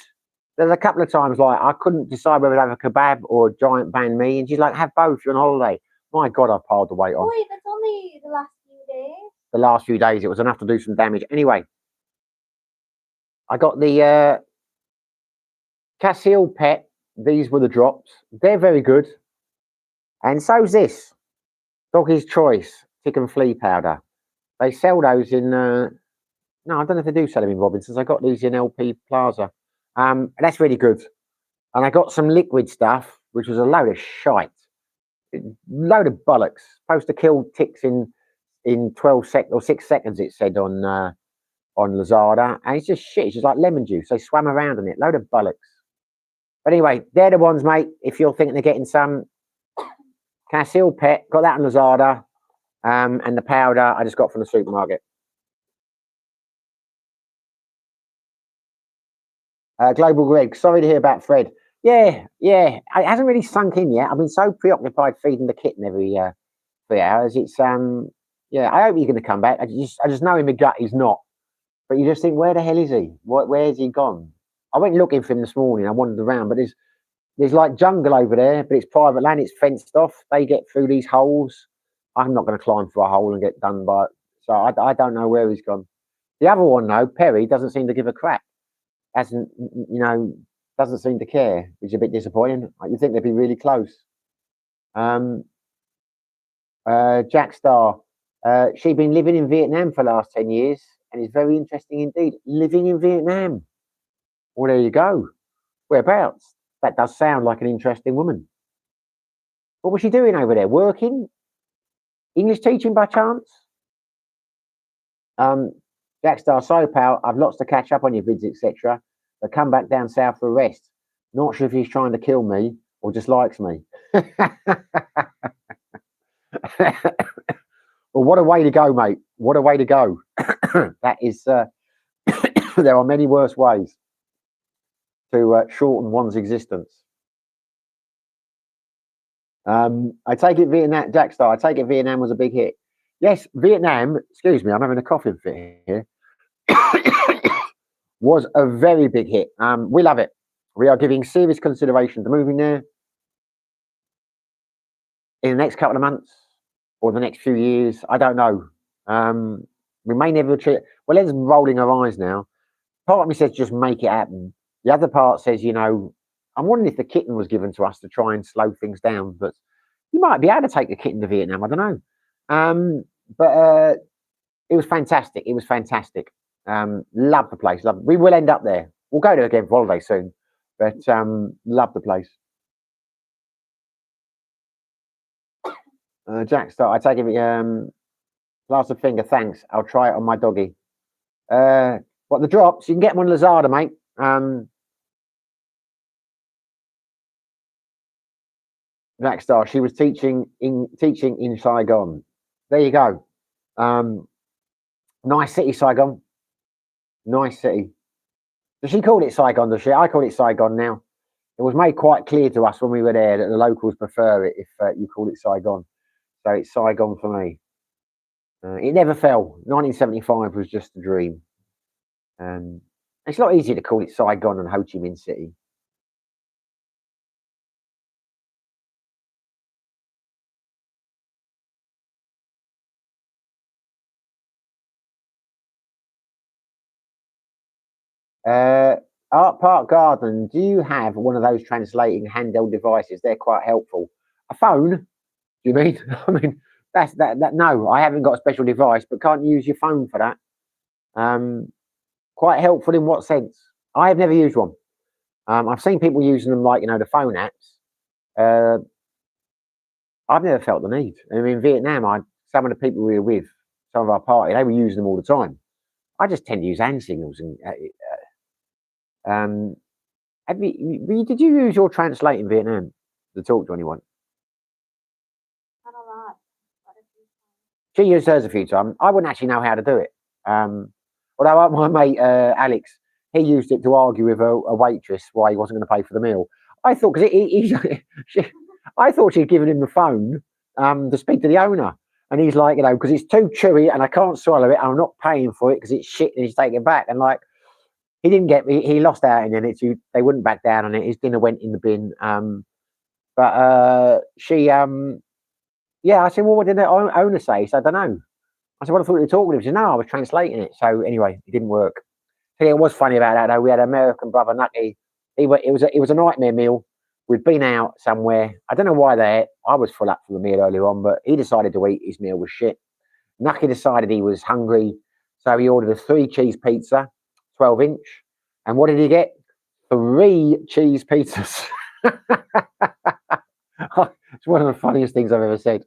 There's a couple of times like I couldn't decide whether to have a kebab or a giant banh mi, and she's like, have both. You're on holiday. My God, I piled the weight on. Wait, that's only the last few days. The last few days, it was enough to do some damage. Anyway, I got the Cassil Pet. These were the drops. They're very good. And so's this. Doggy's Choice Tick and Flea Powder. They sell those in... no, I don't know if they do sell them in Robinsons. I got these in LP Plaza. That's really good. And I got some liquid stuff, which was a load of shite. Load of bollocks. Supposed to kill ticks in 12 seconds or 6 seconds, it said on Lazada. And it's just shit. It's just like lemon juice. They swam around in it. Load of bollocks. But anyway, they're the ones, mate. If you're thinking of getting some Cassil Pet, got that on Lazada. And the powder I just got from the supermarket. Global Greg, sorry to hear about Fred. Yeah. It hasn't really sunk in yet. I've been so preoccupied feeding the kitten every 3 hours. It's yeah. I hope he's going to come back. I just know in my gut he's not. But you just think, where the hell is he? Where's he gone? I went looking for him this morning. I wandered around, but there's like jungle over there, but it's private land. It's fenced off. They get through these holes. I'm not going to climb through a hole and get done by it. So I don't know where he's gone. The other one, though, Perry, doesn't seem to give a crap. Doesn't seem to care, which is a bit disappointing. You'd think they'd be really close. Jack Star, she'd been living in Vietnam for the last 10 years, and it's very interesting indeed. Living in Vietnam. Well, there you go. Whereabouts? That does sound like an interesting woman. What was she doing over there? Working? English teaching by chance? Jackstar, sorry pal, I've lots to catch up on your vids, etc. But come back down south for a rest. Not sure if he's trying to kill me or just likes me. Well, what a way to go, mate. What a way to go. That is, there are many worse ways to shorten one's existence. I take it Vietnam, Jackstar, I take it Vietnam was a big hit. Yes, Vietnam, excuse me, I'm having a coughing fit here, was a very big hit. We love it. We are giving serious consideration to moving there in the next couple of months or the next few years. I don't know. We may never achieve. Well, Ed's rolling her eyes now. Part of me says just make it happen. The other part says, you know, I'm wondering if the kitten was given to us to try and slow things down, but you might be able to take the kitten to Vietnam. I don't know. But it was fantastic. It was fantastic. Love the place. Love. We will end up there. We'll go there again for holiday soon. But love the place. Jack Star, I take it. Last of finger, thanks. I'll try it on my doggy. What, the drops? You can get them on Lazada, mate. Jack Star, she was teaching in Saigon. There you go. Nice city, Saigon. Nice city. Does she call it Saigon, does she? I call it Saigon now. It was made quite clear to us when we were there that the locals prefer it if you call it Saigon. So it's Saigon for me. It never fell. 1975 was just a dream. It's a lot easier to call it Saigon than Ho Chi Minh City. Art Park Garden, do you have one of those translating handheld devices? They're quite helpful. A phone? Do you mean? I mean, that's that. No, I haven't got a special device, but can't use your phone for that. Quite helpful in what sense? I have never used one. I've seen people using them, like, you know, the phone apps. I've never felt the need. I mean, in Vietnam, some of the people we were with, some of our party, they were using them all the time. I just tend to use hand signals. And did you use your translate in Vietnam to talk to anyone? Not a lot. She used hers a few times. I wouldn't actually know how to do it. Although my mate Alex, he used it to argue with a waitress why he wasn't going to pay for the meal. I thought I thought she'd given him the phone to speak to the owner, and he's like, you know, because it's too chewy and I can't swallow it. I'm not paying for it because it's shit, and he's taking it back. And like, he didn't get me. He lost out in it. They wouldn't back down on it. His dinner went in the bin. But she, yeah, I said, well, what did the owner say? He said, I don't know. I said, well, I thought you were talking to him. He said, no, I was translating it. So anyway, it didn't work. So yeah, it was funny about that though. We had an American brother, Nucky. It was a nightmare meal. We'd been out somewhere. I don't know why I was full up for the meal earlier on, but he decided to eat his meal with shit. Nucky decided he was hungry. So he ordered a 3-cheese pizza, 12-inch. And what did he get? 3 cheese pizzas. It's one of the funniest things I've ever said.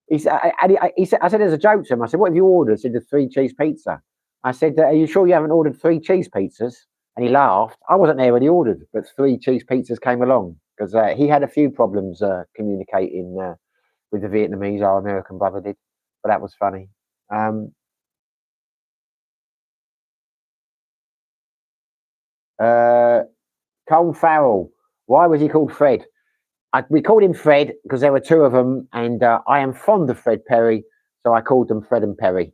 He said, I said as a joke to him, I said, what have you ordered? He said, the 3-cheese pizza. I said, are you sure you haven't ordered 3 cheese pizzas? And he laughed. I wasn't there when he ordered, but 3 cheese pizzas came along because he had a few problems communicating with the Vietnamese, our American brother did. But that was funny. Colin Farrell. Why was he called Fred? We called him Fred because there were 2 of them, and I am fond of Fred Perry, so I called them Fred and Perry.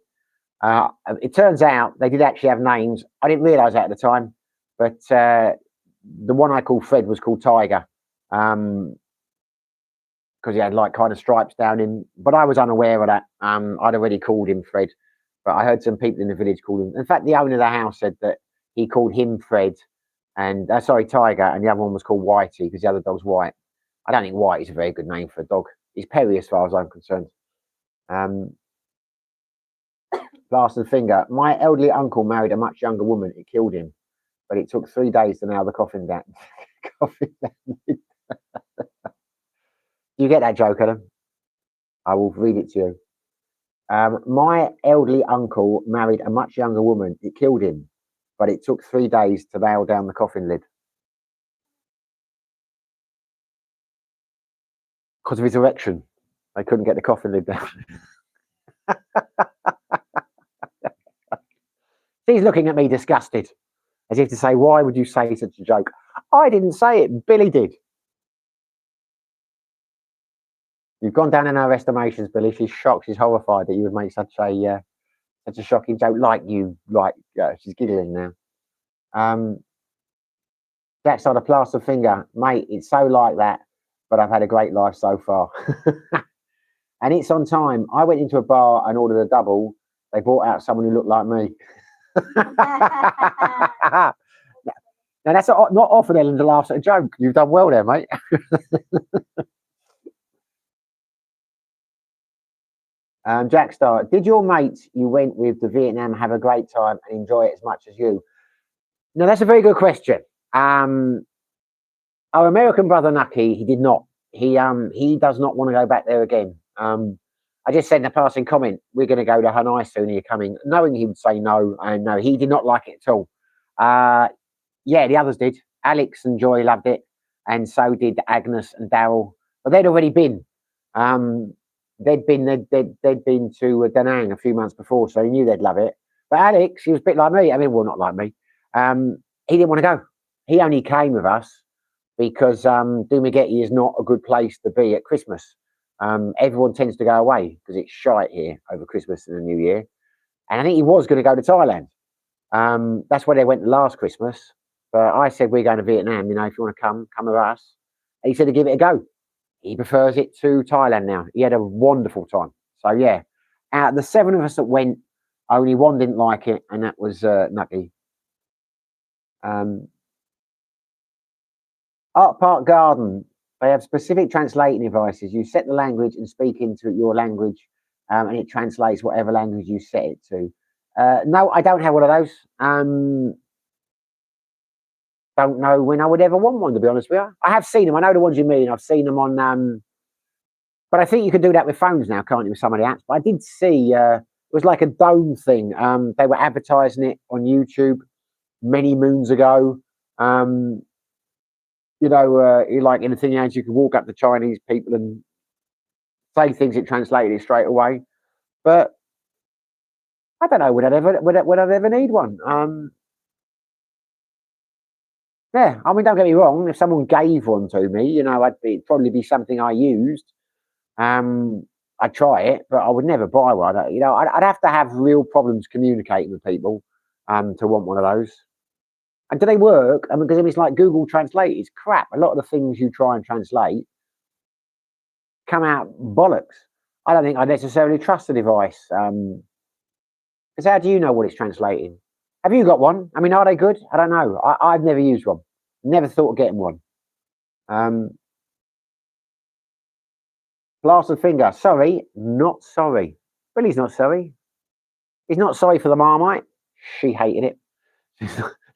It turns out they did actually have names. I didn't realise that at the time, but the one I called Fred was called Tiger because he had like kind of stripes down him. But I was unaware of that. I'd already called him Fred, but I heard some people in the village call him. In fact, the owner of the house said that he called him Fred, and Tiger, and the other one was called Whitey because the other dog's white. I don't think White is a very good name for a dog. He's Perry as far as I'm concerned. Last and finger. My elderly uncle married a much younger woman. It killed him, but it took 3 days to nail the coffin down. Do you get that joke, Adam? I will read it to you. My elderly uncle married a much younger woman. It killed him, but it took 3 days to nail down the coffin lid. Because of his erection. They couldn't get the coffin lid down. He's looking at me disgusted, as if to say, why would you say such a joke? I didn't say it. Billy did. You've gone down in her estimations, Billy. She's shocked. She's horrified that you would make such a shocking joke. She's giggling now. That's not a plaster finger. Mate, it's so like that, but I've had a great life so far. And it's on time. I went into a bar and ordered a double. They brought out someone who looked like me. Now that's not often, Ellen, to laugh at a joke. You've done well there, mate. Jack Star, did your mates you went with to Vietnam have a great time and enjoy it as much as you? No, that's a very good question. Our American brother Nucky, he did not. He does not want to go back there again. I just said in a passing comment, we're going to go to Hanoi soon. Are you coming? Knowing he would say no, and no, he did not like it at all. Yeah, the others did. Alex and Joy loved it, and so did Agnes and Daryl. But they'd already been. They'd been to Da Nang a few months before, so they knew they'd love it. But Alex, he was a bit like me. I mean, well, not like me. He didn't want to go. He only came with us because Dumaguete is not a good place to be at Christmas. Everyone tends to go away because it's shite here over Christmas and the New Year. And I think he was going to go to Thailand. That's where they went last Christmas. But I said, we're going to Vietnam. You know, if you want to come with us. And he said to give it a go. He prefers it to Thailand now. He had a wonderful time. So, yeah, out of the 7 of us that went, only one didn't like it, and that was Nucky. Art Park Garden. They have specific translating devices. You set the language and speak into your language, and it translates whatever language you set it to. No, I don't have one of those. Don't know when I would ever want one, to be honest with you. I have seen them. I know the ones you mean. I've seen them on... but I think you can do that with phones now, can't you, with some of the apps? But I did see... it was like a dome thing. They were advertising it on YouTube many moons ago. You know, like in the thing age, you could walk up to Chinese people and say things, it translated it straight away. But I don't know, would I ever need one? Yeah, I mean, don't get me wrong. If someone gave one to me, you know, it'd probably be something I used. I'd try it, but I would never buy one. You know, I'd have to have real problems communicating with people to want one of those. And do they work? I mean, because it's like Google Translate. It's crap. A lot of the things you try and translate come out bollocks. I don't think I necessarily trust the device. Because how do you know what it's translating? Have you got one? I mean, are they good? I don't know. I've never used one. Never thought of getting one. Blasted finger. Sorry, not sorry. Billy's not sorry. He's not sorry for the Marmite. She hated it.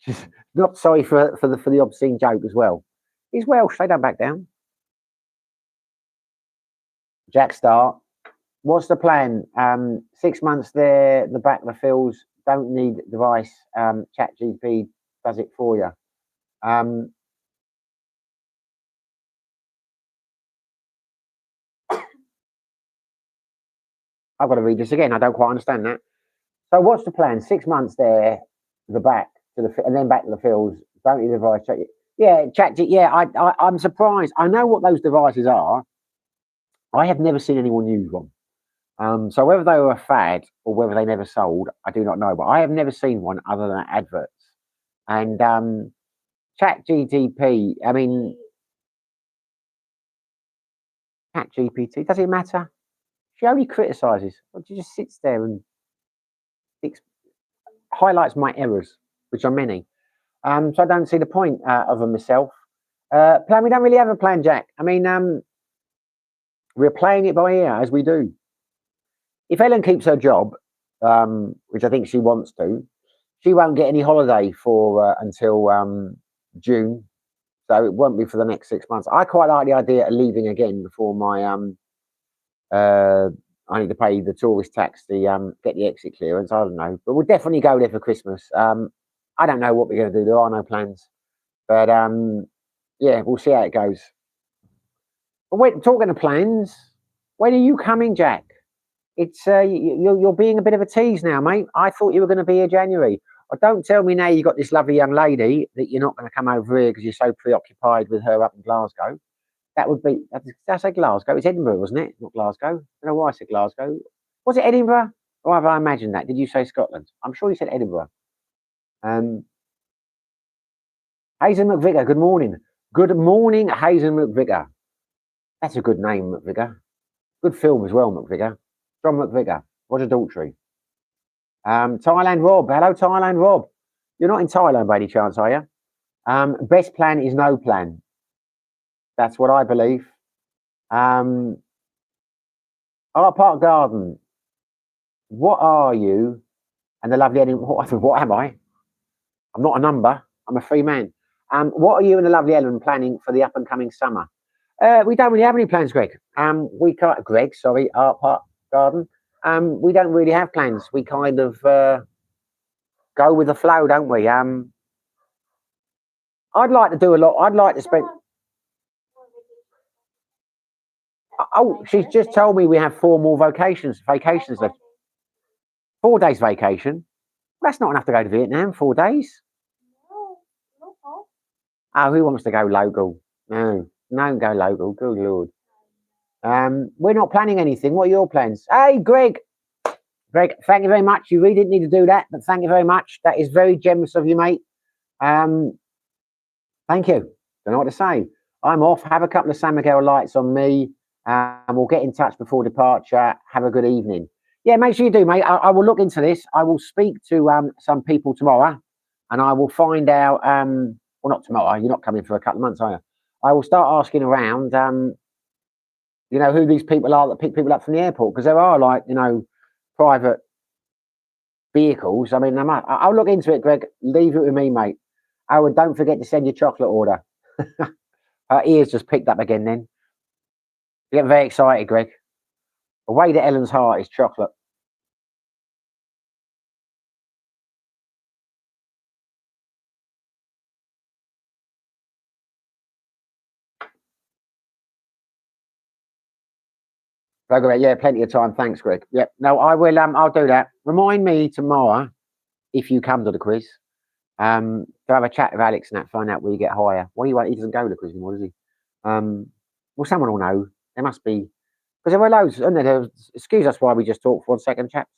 She's not sorry for the obscene joke as well. He's Welsh. They don't back down. Jack Star. What's the plan? 6 months there. The back of the fields. Don't need device. ChatGPT does it for you. I've got to read this again. I don't quite understand that. So what's the plan? 6 months there, the back to the and then back to the fields. Don't need device. Yeah, ChatGPT. Yeah, I'm surprised. I know what those devices are. I have never seen anyone use one. So whether they were a fad or whether they never sold, I do not know. But I have never seen one other than adverts. And ChatGPT, I mean, ChatGPT, does it matter? She only criticises. She just sits there and highlights my errors, which are many. So I don't see the point of them myself. Plan, we don't really have a plan, Jack. I mean, we're playing it by ear, as we do. If Ellen keeps her job, which I think she wants to, she won't get any holiday for until June. So it won't be for the next 6 months. I quite like the idea of leaving again before my I need to pay the tourist tax to get the exit clearance. I don't know, but we'll definitely go there for Christmas. I don't know what we're going to do. There are no plans, but yeah, we'll see how it goes. But wait, talking of plans, when are you coming, Jack? It's you're being a bit of a tease now, mate. I thought you were going to be here January. Or don't tell me now you got this lovely young lady that you're not going to come over here because you're so preoccupied with her up in Glasgow. That would be, did I say Glasgow? It's Edinburgh, wasn't it? Not Glasgow. I don't know why I said Glasgow. Was it Edinburgh? Or have I imagined that? Did you say Scotland? I'm sure you said Edinburgh. Hazen McVicker, good morning. Good morning, Hazen McVicker. That's a good name, McVicker. Good film as well, McVicker. John McVicker. Roger Daltrey. Thailand Rob. Hello, Thailand Rob. You're not in Thailand by any chance, are you? Best plan is no plan. That's what I believe. Art Park Garden. What are you? And the lovely Ellen. What am I? I'm not a number. I'm a free man. What are you and the lovely Ellen planning for the up and coming summer? We don't really have any plans, Greg. We can't. Greg, sorry, Art Park Garden. We don't really have plans. We kind of go with the flow, don't we? I'd like to do a lot. I'd like to spend. Oh, she's just told me we have 4 more vacations left. 4 days vacation. That's not enough to go to Vietnam. 4 days. Oh, who wants to go local? No, go local. Good Lord. We're not planning anything. What are your plans? Hey, Greg. Greg, thank you very much. You really didn't need to do that, but thank you very much. That is very generous of you, mate. Thank you. Don't know what to say. I'm off. Have a couple of San Miguel lights on me. And we'll get in touch before departure. Have a good evening. Yeah, make sure you do, mate. I will look into this. I will speak to some people tomorrow, and I will find out. Well, not tomorrow. You're not coming for a couple of months, are you? I will start asking around. You know who these people are that pick people up from the airport, because there are, like, you know, private vehicles. I mean, I'll look into it, Greg. Leave it with me, mate. Oh, and don't forget to send your chocolate order. Her ears just picked up again then. You get very excited, Greg. The way to Ellen's heart is chocolate. Yeah, plenty of time. Thanks, Greg. Yeah, no, I will. I'll do that. Remind me tomorrow if you come to the quiz. To have a chat with Alex and that, find out where you get higher. Why you won't? He doesn't go to the quiz anymore, does he? Well, someone will know. There must be, because there were loads, isn't there? Excuse us while we just talk for 1 second, chaps.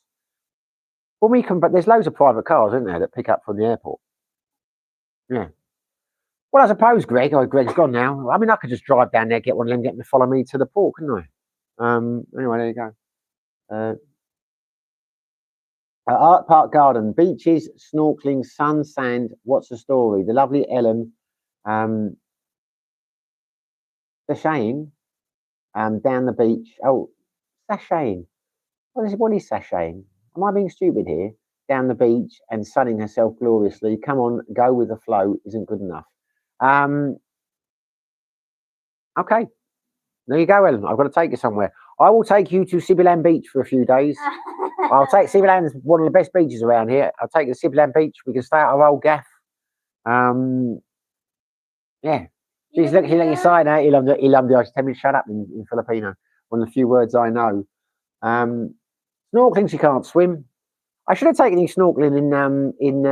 Well, we can, but there's loads of private cars, isn't there, that pick up from the airport? Yeah. Well, I suppose, Greg. Oh, Greg's gone now. I mean, I could just drive down there, get one of them, get them to follow me to the port, couldn't I? Anyway, there you go. Art Park Garden, beaches, snorkeling, sun, sand. What's the story? The lovely Ellen, sashaying, down the beach. Oh, sashaying. What is sashaying? Am I being stupid here? Down the beach and sunning herself gloriously. Come on, go with the flow. Isn't good enough. Okay. There you go, Ellen. I've got to take you somewhere. I will take you to Sibilan Beach for a few days. I'll take Sibilan's one of the best beaches around here. I'll take you to Sibilan Beach. We can stay at our old gaff. Yeah. She's looking at your side now. Ilam, tell me to shut up in Filipino. One of the few words I know. Snorkeling, she can't swim. I should have taken you snorkeling in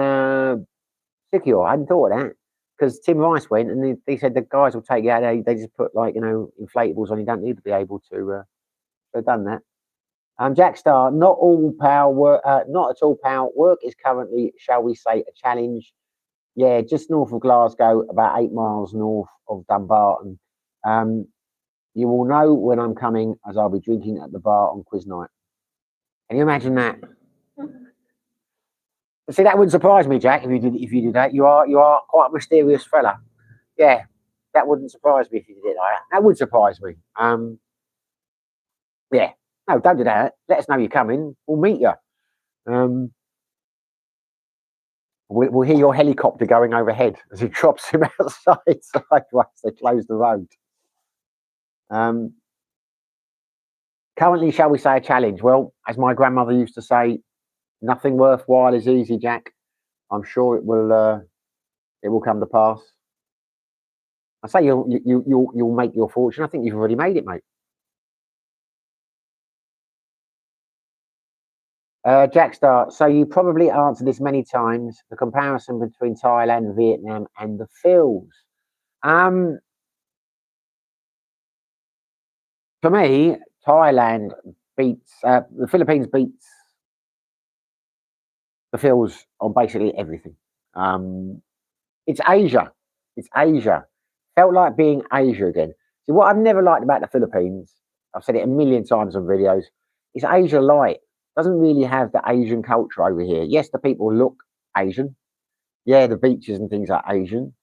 Sikihor. I hadn't thought of that. Because Tim Rice went and they said the guys will take you out. They just put, like, you know, inflatables on. You don't need to be able to. They've done that. Jack Star, not all power work. Not at all power work is currently, shall we say, a challenge. Yeah, just north of Glasgow, about 8 miles north of Dumbarton. You will know when I'm coming, as I'll be drinking at the bar on quiz night. Can you imagine that? See, that wouldn't surprise me, Jack, if you did that. You are quite a mysterious fella. Yeah, that wouldn't surprise me if you did it like that. That would surprise me. Yeah. No, don't do that. Let us know you're coming. We'll meet you. We'll hear your helicopter going overhead as he drops him outside sideways. They close the road. Currently, shall we say, a challenge? Well, as my grandmother used to say, nothing worthwhile is easy, Jack. I'm sure it will come to pass. I say you'll make your fortune. I think you've already made it, mate. Jack Star, so you probably answered this many times, the comparison between Thailand, Vietnam, and the Phils. For me, Thailand beats, the Philippines beats the Phils on basically everything. It's Asia. It's Asia. Felt like being Asia again. See, what I've never liked about the Philippines, I've said it a million times on videos, is Asia light. doesn't really have the Asian culture over here. Yes, the people look Asian. Yeah, the beaches and things are Asian,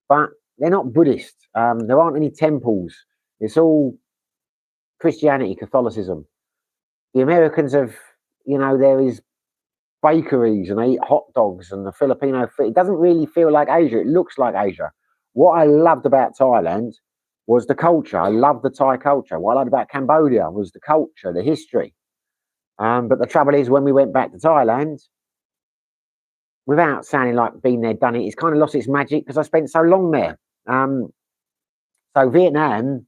but they're not Buddhist. There aren't any temples. It's all Christianity, Catholicism. The Americans have, there is bakeries and they eat hot dogs and the Filipino food. It doesn't really feel like Asia. It looks like Asia. What I loved about Thailand was the culture. I loved the Thai culture. What I loved about Cambodia was the culture, the history. But the trouble is, when we went back to Thailand, without sounding like been there, done it, it's kind of lost its magic because I spent so long there. So Vietnam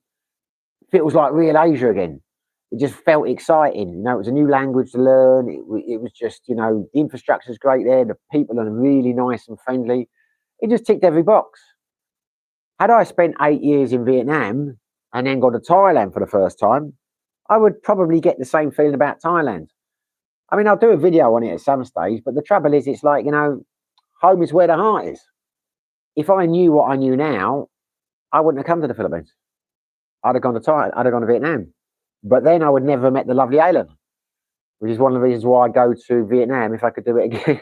feels like real Asia again. It just felt exciting. It was a new language to learn. It was just, the infrastructure is great there. The people are really nice and friendly. It just ticked every box. Had I spent 8 years in Vietnam and then gone to Thailand for the first time, I would probably get the same feeling about Thailand. I mean, I'll do a video on it at some stage, but the trouble is, it's like, home is where the heart is. If I knew what I knew now, I wouldn't have come to the Philippines. I'd have gone to Thailand. I'd have gone to Vietnam. But then I would never have met the lovely Aileen, which is one of the reasons why I go to Vietnam if I could do it again.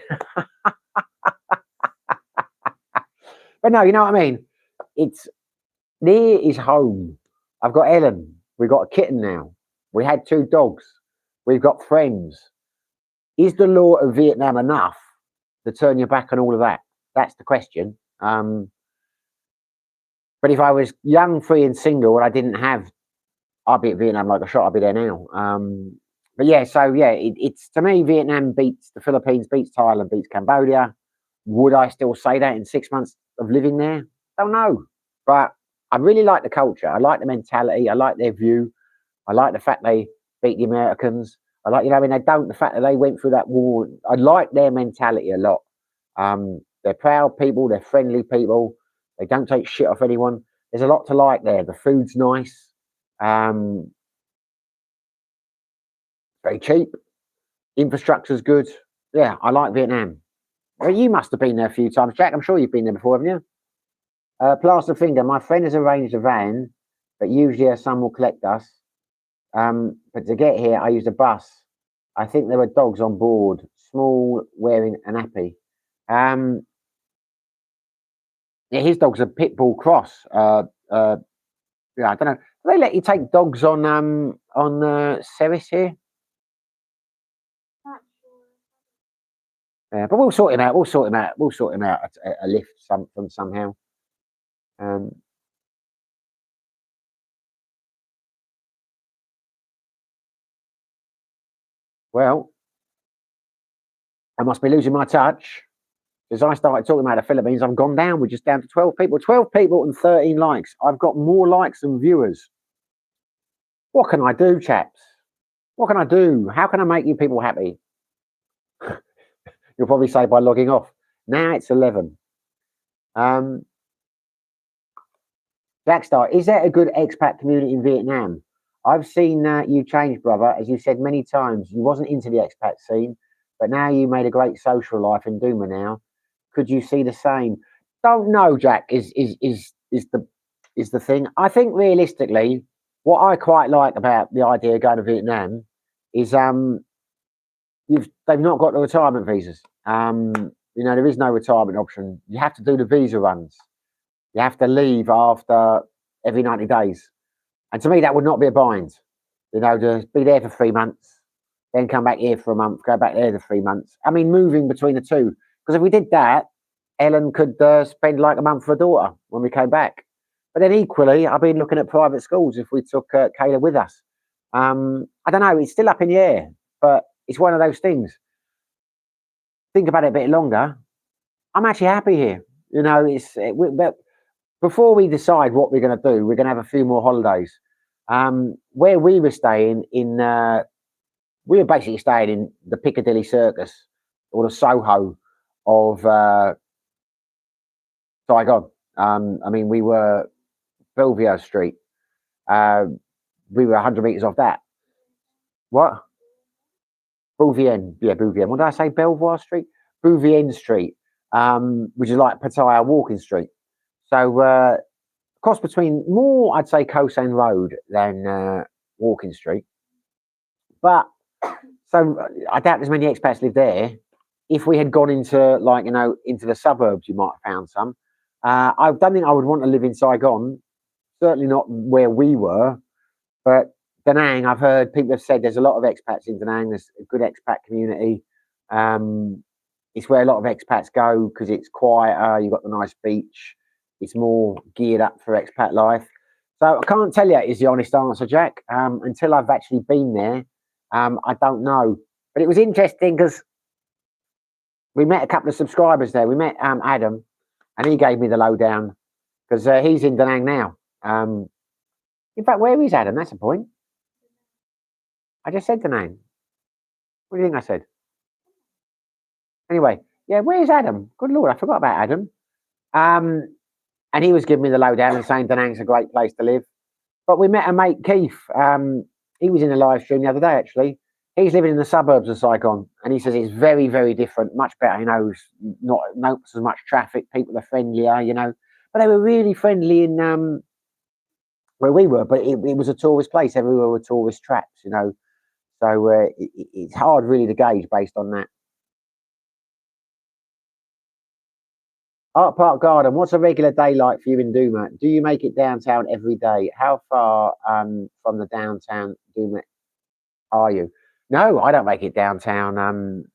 But no, you know what I mean? There is home. I've got Ellen. We've got a kitten now. We had 2 dogs. We've got friends. Is the law of Vietnam enough to turn your back on all of that? That's the question. But if I was young, free and single and I didn't have, I'd be at Vietnam like a shot. I'd be there now. But yeah, so yeah, it's to me, Vietnam beats the Philippines, beats Thailand, beats Cambodia. Would I still say that in 6 months of living there? Don't know. But I really like the culture. I like the mentality. I like their view. I like the fact they beat the Americans. I like, the fact that they went through that war. I like their mentality a lot. They're proud people. They're friendly people. They don't take shit off anyone. There's a lot to like there. The food's nice. Very cheap. Infrastructure's good. Yeah, I like Vietnam. Well, you must have been there a few times, Jack. I'm sure you've been there before, haven't you? Plaster Finger, my friend has arranged a van, but usually her son will collect us. But to get here, I used a bus. I think there were dogs on board, small, wearing a nappy. Yeah, his dog's a pit bull cross. Yeah, I don't know. Do they let you take dogs on Ceres here? Not sure. Yeah, but we'll sort him out. We'll sort him out. We'll sort him out a lift somehow. Well, I must be losing my touch. As I started talking about the Philippines, I've gone down. We're just down to 12 people. 12 people and 13 likes. I've got more likes than viewers. What can I do, chaps? What can I do? How can I make you people happy? You'll probably say by logging off. Now it's 11. Jackstar, is there a good expat community in Vietnam? I've seen you change, brother. As you said many times, you wasn't into the expat scene, but now you made a great social life in Duma now. Could you see the same? Don't know, Jack. Is the thing. I think realistically, what I quite like about the idea of going to Vietnam is they've not got the retirement visas. There is no retirement option. You have to do the visa runs. You have to leave after every 90 days. And to me, that would not be a bind. To be there for 3 months, then come back here for a month, go back there for 3 months. I mean, moving between the two. Because if we did that, Ellen could spend like a month for a daughter when we came back. But then equally, I've been looking at private schools if we took Kayla with us. I don't know. It's still up in the air. But it's one of those things. Think about it a bit longer. I'm actually happy here. But before we decide what we're going to do, we're going to have a few more holidays. Where we were staying we were basically staying in the Piccadilly Circus or the Soho of Saigon. I mean, we were Belvedere Street. We were 100 meters off that. What? Bouvienne. Yeah, Bouvienne. What did I say? Belvoir Street? Bouvienne Street, which is like Pattaya Walking Street. So, cross between more, I'd say, Khao San Road than Walking Street. But So I doubt there's many expats live there. If we had gone into like into the suburbs, you might have found some. I don't think I would want to live in Saigon. Certainly not where we were. But Da Nang, I've heard people have said there's a lot of expats in Da Nang. There's a good expat community. It's where a lot of expats go because it's quieter. You've got the nice beach. It's more geared up for expat life. So I can't tell you is the honest answer, Jack. Until I've actually been there, I don't know. But it was interesting because we met a couple of subscribers there. We met Adam, and he gave me the lowdown because he's in Da Nang now. In fact, where is Adam? That's the point. I just said Da Nang. What do you think I said? Anyway, yeah, where's Adam? Good Lord, I forgot about Adam. And he was giving me the lowdown and saying Da Nang's a great place to live. But we met a mate, Keith. He was in a live stream the other day, actually. He's living in the suburbs of Saigon, and he says it's very, very different, much better. Not as much traffic. People are friendlier, But they were really friendly in where we were. But it was a tourist place. Everywhere were tourist traps, So it's hard, really, to gauge based on that. Art Park Garden, what's a regular day like for you in Douma? Do you make it downtown every day? How far from the downtown Douma are you? No, I don't make it downtown.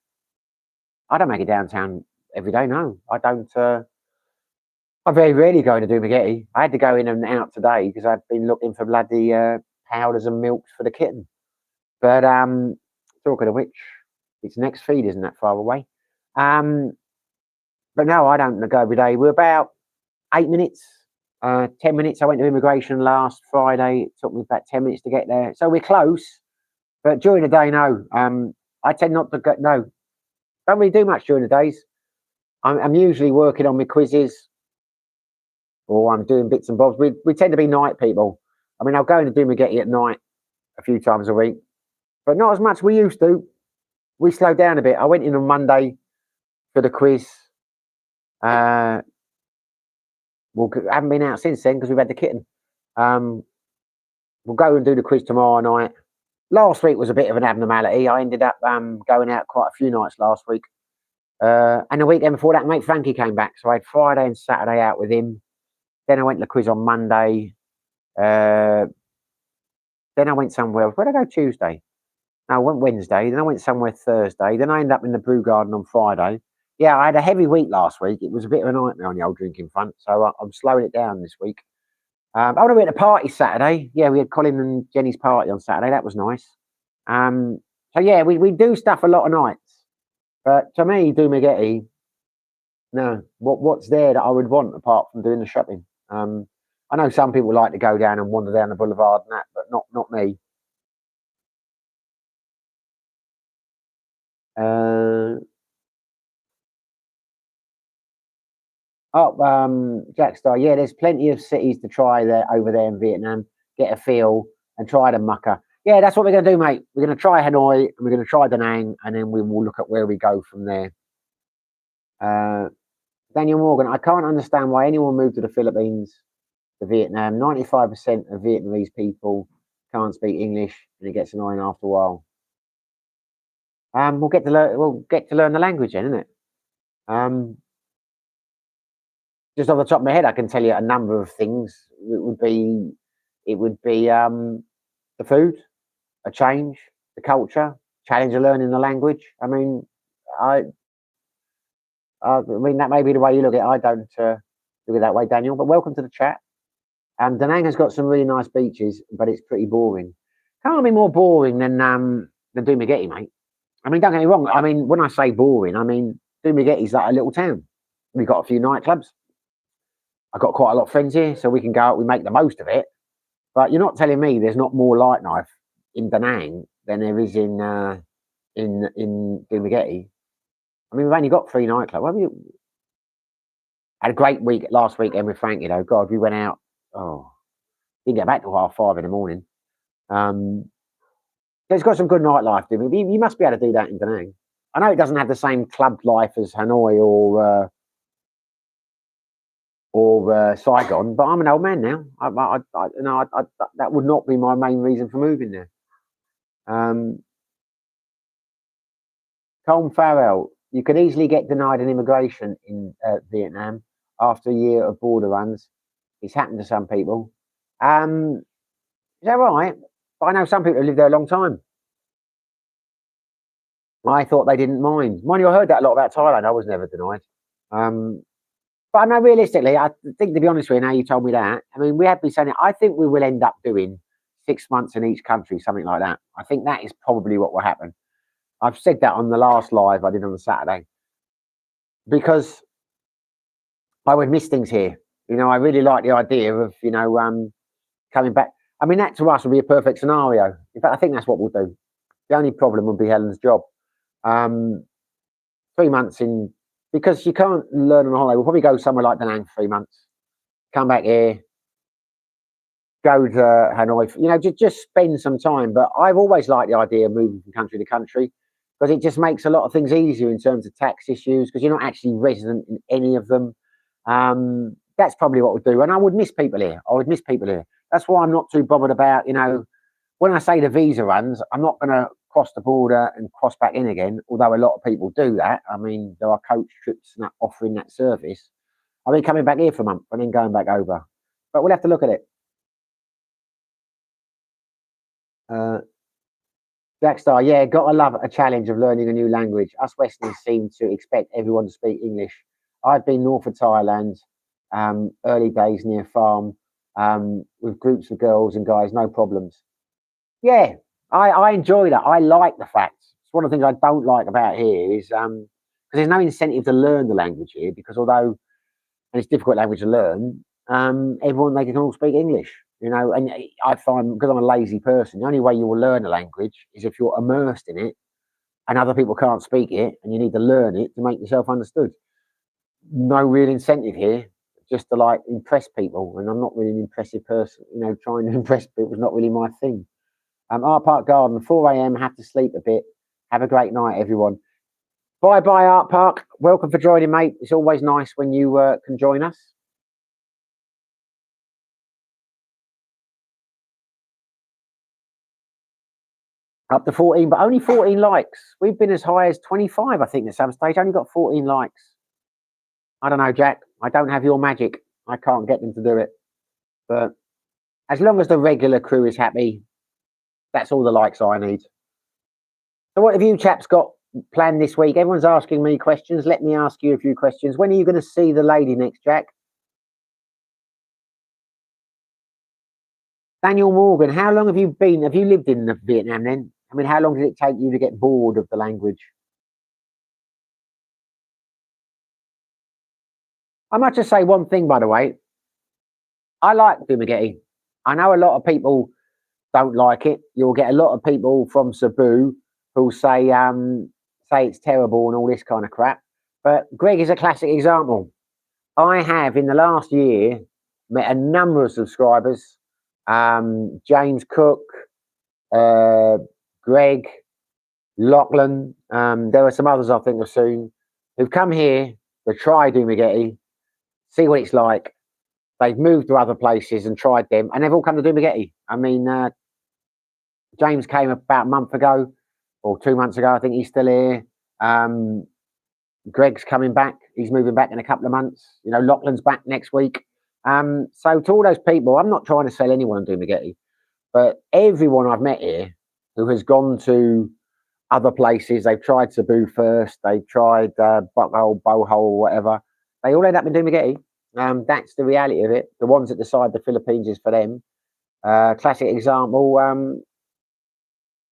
I don't make it downtown every day, no. I don't. I very rarely go into Doumageti. I had to go in and out today because I've been looking for bloody powders and milks for the kitten. But talking of which, its next feed isn't that far away. But no, I don't go every day. We're about 8 minutes, 10 minutes. I went to immigration last Friday. It took me about 10 minutes to get there. So we're close. But during the day, no. I tend not to go, no. Don't really do much during the days. I'm usually working on my quizzes or I'm doing bits and bobs. We tend to be night people. I mean, I'll go into Doumageti at night a few times a week, but not as much we used to. We slowed down a bit. I went in on Monday for the quiz. We haven't been out since then because we've had the kitten. We'll go and do the quiz tomorrow night. Last week was a bit of an abnormality. I ended up going out quite a few nights last week. And the weekend before that, mate Frankie came back. So I had Friday and Saturday out with him. Then I went to the quiz on Monday. Then I went somewhere else. Where did I go Tuesday? No, I went Wednesday. Then I went somewhere Thursday. Then I ended up in the Brew Garden on Friday. Yeah, I had a heavy week last week. It was a bit of a nightmare on the old drinking front. So I'm slowing it down this week. I want to be at a party Saturday. Yeah, we had Colin and Jenny's party on Saturday. That was nice. So yeah, we do stuff a lot of nights. But to me, Doumageti, no. What's there that I would want apart from doing the shopping? I know some people like to go down and wander down the boulevard and that, but not me. Jackstar, yeah, there's plenty of cities to try over there in Vietnam. Get a feel and try the mucker. Yeah, that's what we're going to do, mate. We're going to try Hanoi and we're going to try Da Nang, and then we will look at where we go from there. Daniel Morgan, I can't understand why anyone moved to the Philippines, to Vietnam. 95% of Vietnamese people can't speak English, and it gets annoying after a while. We'll get to learn the language then, isn't it? Just off the top of my head, I can tell you a number of things. It would be the food, a change, the culture, challenge of learning the language. I mean, that may be the way you look at it. I don't look at it that way, Daniel. But welcome to the chat. Da Nang has got some really nice beaches, but it's pretty boring. Can't be more boring than Doumageti, mate. I mean, don't get me wrong. I mean, when I say boring, I mean Doumageti's like a little town. We've got a few nightclubs. I've got quite a lot of friends here, so we can go out. We make the most of it. But you're not telling me there's not more light life in Da Nang than there is in Doumageti. I mean, we've only got 3 nightclubs. Had a great week last weekend with Frankie, though. God, we went out. Oh, didn't get back till 5:30 in the morning. It's got some good nightlife. You must be able to do that in Da Nang. I know it doesn't have the same club life as Hanoi or Saigon, but I'm an old man now. That would not be my main reason for moving there. Colm Farrell, you could easily get denied an immigration in Vietnam after a year of border runs. It's happened to some people. Is that right? But I know some people who live there a long time. I thought they didn't mind. Mind you, I heard that a lot about Thailand. I was never denied. But I know realistically, I think to be honest with you, now you told me that, I mean, we have been saying it. I think we will end up doing 6 months in each country, something like that. I think that is probably what will happen. I've said that on the last live I did on the Saturday because I would miss things here. You know, I really like the idea of, coming back. I mean, that to us would be a perfect scenario. In fact, I think that's what we'll do. The only problem would be Helen's job. 3 months in, because you can't learn on a holiday. We'll probably go somewhere like Da Nang for 3 months, come back here, go to Hanoi, just spend some time. But I've always liked the idea of moving from country to country because it just makes a lot of things easier in terms of tax issues because you're not actually resident in any of them. That's probably what we'll do. And I would miss people here. That's why I'm not too bothered about, when I say the visa runs, I'm not going to cross the border and cross back in again, although a lot of people do that. I mean, there are coach trips offering that service. I'll be coming back here for a month and then going back over. But we'll have to look at it. Jackstar, yeah, gotta love a challenge of learning a new language. Us Westerners seem to expect everyone to speak English. I've been north of Thailand, early days near farm, with groups of girls and guys, no problems. Yeah, I enjoy that. I like the fact. It's one of the things I don't like about here is because there's no incentive to learn the language here because although and it's a difficult language to learn, everyone they can all speak English. And I find because I'm a lazy person, the only way you will learn a language is if you're immersed in it and other people can't speak it and you need to learn it to make yourself understood. No real incentive here, just to like impress people. And I'm not really an impressive person. Trying to impress people is not really my thing. Art Park Garden, 4 a.m. Have to sleep a bit. Have a great night, everyone. Bye bye, Art Park. Welcome for joining, mate. It's always nice when you can join us. Up to 14, but only 14 likes. We've been as high as 25, I think, at some stage. Only got 14 likes. I don't know, Jack. I don't have your magic. I can't get them to do it. But as long as the regular crew is happy, that's all the likes I need. So what have you chaps got planned this week? Everyone's asking me questions. Let me ask you a few questions. When are you going to see the lady next, Jack? Daniel Morgan, how long have you been? Have you lived in Vietnam then? I mean, how long did it take you to get bored of the language? I might just say one thing, by the way. I like Dumaguete. I know a lot of people don't like it. You'll get a lot of people from Cebu who'll say it's terrible and all this kind of crap. But Greg is a classic example. I have, in the last year, met a number of subscribers. James Cook, Greg, Lachlan. There are some others I think of soon who've come here to try Dumaguete, see what it's like. They've moved to other places and tried them, and they've all come to Dumaguete. I mean, James came about a month ago or 2 months ago. I think he's still here. Greg's coming back. He's moving back in a couple of months. Lachlan's back next week. So to all those people, I'm not trying to sell anyone on Dumaguete, but everyone I've met here who has gone to other places, they've tried Cebu first, they've tried Buckhole, Bohol, whatever. They all end up in Dumaguete. That's the reality of it. The ones that decide the Philippines is for them. Classic example.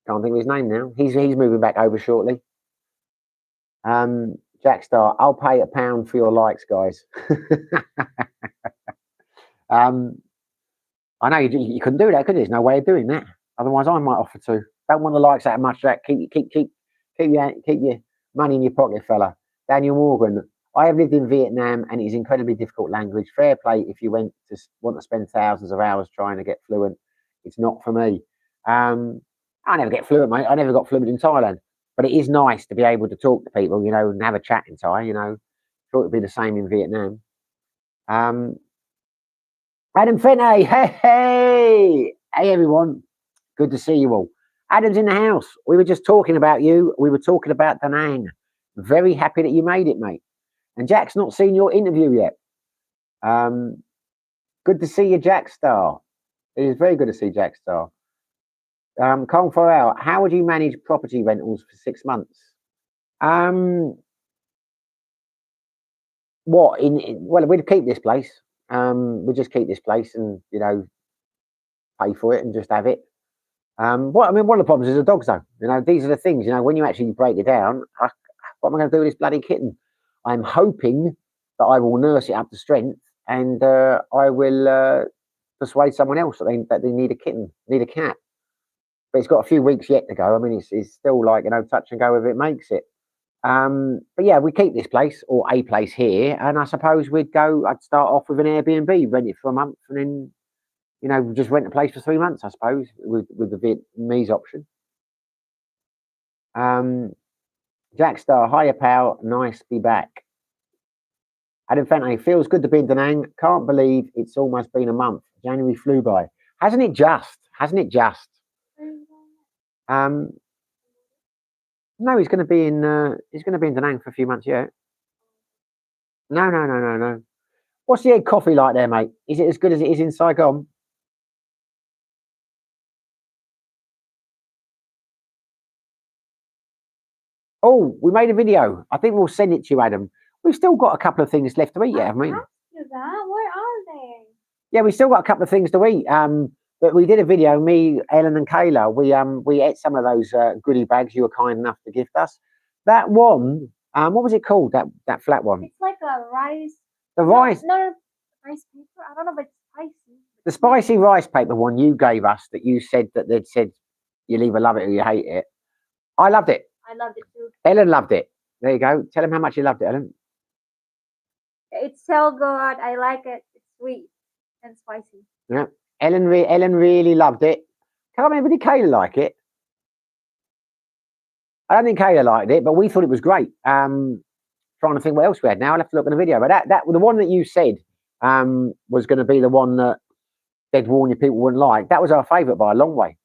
Can't think of his name now. He's moving back over shortly. Jackstar, I'll pay £1 for your likes, guys. I know you couldn't do that, could you? There's no way of doing that. Otherwise, I might offer to. Don't want the likes that much, Jack. Keep your money in your pocket, fella. Daniel Morgan. I have lived in Vietnam and it is incredibly difficult language. Fair play if you want to spend thousands of hours trying to get fluent. It's not for me. I never get fluent, mate. I never got fluent in Thailand. But it is nice to be able to talk to people, and have a chat in Thai, Thought it would be the same in Vietnam. Adam Fenty, hey everyone. Good to see you all. Adam's in the house. We were just talking about you. We were talking about Da Nang. Very happy that you made it, mate. And Jack's not seen your interview yet. Good to see you, Jack Star. It is very good to see Jack Star. Kong Farrell, how would you manage property rentals for 6 months? Well, we'd keep this place. We'd just keep this place and, you know, pay for it and just have it. One of the problems is the dogs, though. You know, these are the things, you know, when you actually break it down, what am I going to do with this bloody kitten? I'm hoping that I will nurse it up to strength and I will persuade someone else that they need a kitten, need a cat. But it's got a few weeks yet to go. I mean, it's still like, you know, touch and go if it makes it. But yeah, we keep this place or a place here, and I suppose I'd start off with an Airbnb, rent it for a month, and then, you know, just rent a place for 3 months, I suppose, with the Vietnamese option. Jack Star, hiya pal, nice to be back. Adam Fenton, feels good to be in Da Nang. Can't believe it's almost been a month. January flew by. Hasn't it just? No, he's going to be in Da Nang for a few months yet. No. What's the egg coffee like there, mate? Is it as good as it is in Saigon? Oh, we made a video. I think we'll send it to you, Adam. We've still got a couple of things left to eat yet, haven't we? Where are they? Yeah, we've still got a couple of things to eat. But we did a video, me, Ellen and Kayla. We ate some of those goodie bags you were kind enough to gift us. That one, what was it called? That flat one? It's like a rice. The rice. No, rice paper. I don't know if it's spicy. The spicy rice paper one you gave us that you said that they'd said you'll either love it or you hate it. I loved it. I loved it too. Ellen loved it. There you go. Tell him how much you loved it, Ellen. It's so good. I like it. It's sweet and spicy. Yeah. Ellen really loved it. Can't remember, did Kayla like it? I don't think Kayla liked it, but we thought it was great. Trying to think what else we had now. I'll have to look in the video. But that the one that you said was going to be the one that they'd warn you people wouldn't like. That was our favourite by a long way.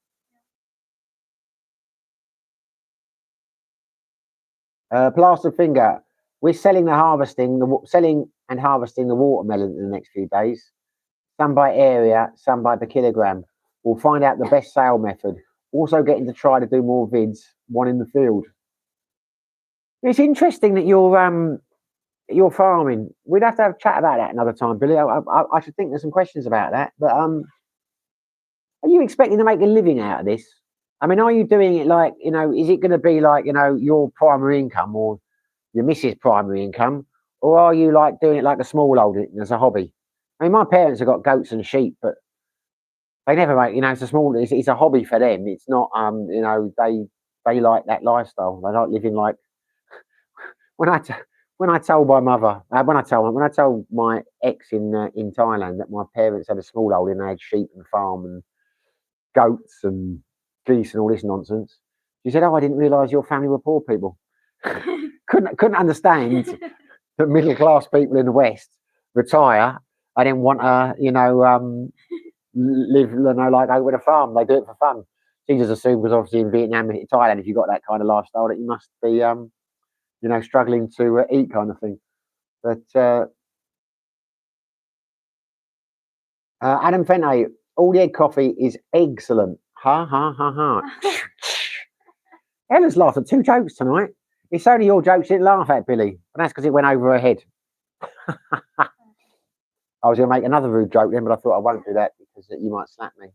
Plastered Finger. We're selling and harvesting the watermelon in the next few days. Some by area, some by the kilogram. We'll find out the best sale method. Also getting to try to do more vids, one in the field. It's interesting that you're farming. We'd have to have a chat about that another time, Billy. I should think there's some questions about that. But are you expecting to make a living out of this? I mean, are you doing it like, you know, is it going to be like, you know, your primary income or your missus' primary income? Or are you like doing it like a smallholder as a hobby? I mean, my parents have got goats and sheep, but they never make, you know, it's a hobby for them. It's not, you know, they like that lifestyle. They like living like, when I told my mother, when I told my ex in Thailand that my parents had a smallholding, they had sheep and farm and goats and geese and all this nonsense. She said, "Oh, I didn't realise your family were poor people." couldn't understand that middle class people in the West retire. I didn't want to, you know, live, you know, like over a farm. They do it for fun. She just assumed, because obviously in Vietnam and Thailand, if you've got that kind of lifestyle, that you must be, you know, struggling to eat, kind of thing. But Adam Fente, all the egg coffee is excellent. Ha ha ha ha. Ella's laughed at 2 jokes tonight. It's only your jokes she didn't laugh at, Billy, and that's because it went over her head. I was going to make another rude joke then, but I thought I won't do that because you might slap me.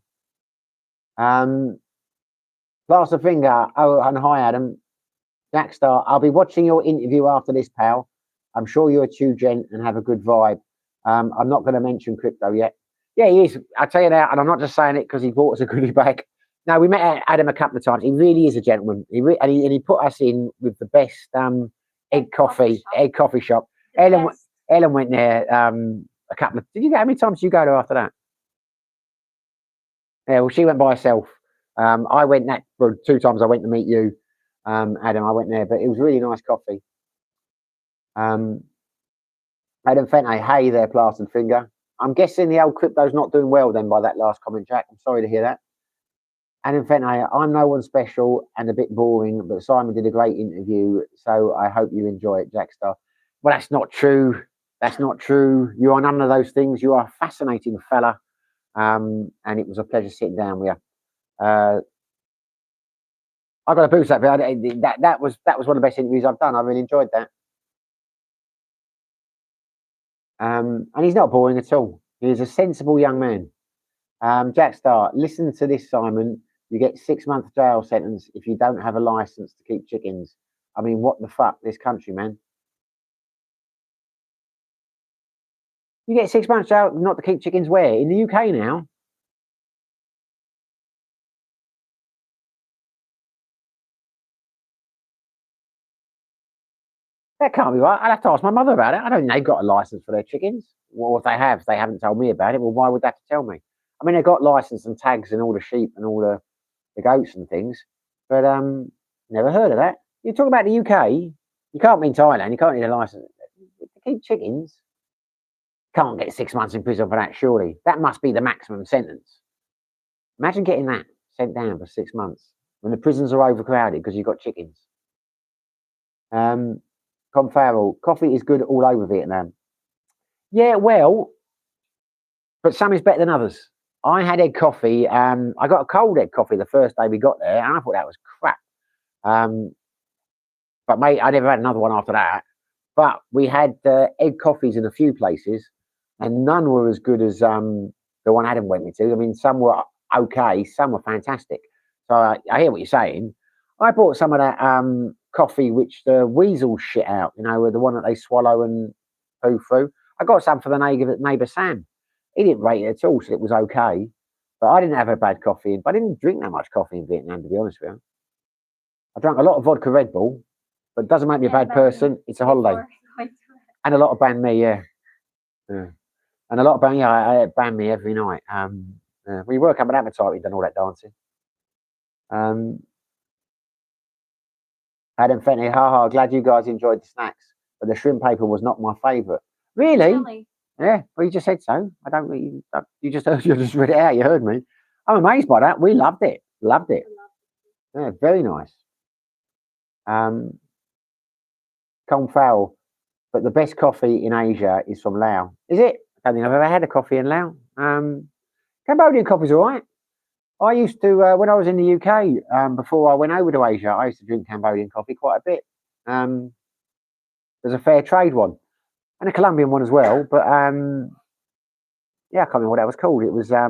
Plaster Finger. Oh, and hi, Adam. Jack Star. I'll be watching your interview after this, pal. I'm sure you're a true gent and have a good vibe. I'm not going to mention crypto yet. Yeah, he is. I'll tell you that, and I'm not just saying it because he bought us a goodie bag. No, we met Adam a couple of times. He really is a gentleman. He put us in with the best egg coffee shop. Ellen went there a couple of. How many times did you go to after that? Yeah, well, she went by herself. I went 2 times. I went to meet you, Adam. I went there, but it was really nice coffee. Adam Fente, hey there, Plastered Finger. I'm guessing the old crypto's not doing well then by that last comment, Jack. I'm sorry to hear that. Adam Fenton, I'm no one special and a bit boring, but Simon did a great interview, so I hope you enjoy it, Jackstar. Well, that's not true. That's not true. You are none of those things. You are a fascinating fella, and it was a pleasure sitting down with you. I got to boost that. That was one of the best interviews I've done. I really enjoyed that. And he's not boring at all. He's a sensible young man. Jackstar, listen to this, Simon. You get 6 month jail sentence if you don't have a license to keep chickens. I mean, what the fuck, this country, man? You get 6 months jail not to keep chickens where? In the UK now? That can't be right. I'd have to ask my mother about it. I don't think they've got a license for their chickens. Well, if they haven't told me about it. Well, why would they have to tell me? I mean, they've got license and tags and all the sheep and all the goats and things, but never heard of that. You talk about the UK, you can't be in Thailand, you can't need a license. To keep chickens, can't get 6 months in prison for that, surely. That must be the maximum sentence. Imagine getting that sent down for 6 months when the prisons are overcrowded because you've got chickens. Con Farrell, coffee is good all over Vietnam. Yeah, well, but some is better than others. I had egg coffee. I got a cold egg coffee the first day we got there, and I thought that was crap. But mate, I never had another one after that. But we had egg coffees in a few places, and none were as good as the one Adam went me to. I mean, some were okay, some were fantastic. So I hear what you're saying. I bought some of that coffee which the weasels shit out, you know, the one that they swallow and poo through. I got some for the neighbour Sam. He didn't rate it at all, so it was okay. But I didn't have a bad coffee. But I didn't drink that much coffee in Vietnam, to be honest with you. I drank a lot of vodka Red Bull, but it doesn't make me a bad person. It's a holiday. And a lot of banh mi, yeah. And a lot of banh mi, I ate banh mi every night. We work up an appetite, we've done all that dancing. Adam Fenton, haha, glad you guys enjoyed the snacks, but the shrimp paper was not my favourite. Really? Yeah, well, you just said so. I don't really. You just read it out. You heard me. I'm amazed by that. We loved it. Loved it. Yeah, very nice. Colin Farrell, but the best coffee in Asia is from Laos. Is it? I don't think I've ever had a coffee in Laos. Cambodian coffee's all right. I used to when I was in the UK before I went over to Asia. I used to drink Cambodian coffee quite a bit. There's a fair trade one. And a Colombian one as well, but yeah, I can't remember what that was called. It was fair.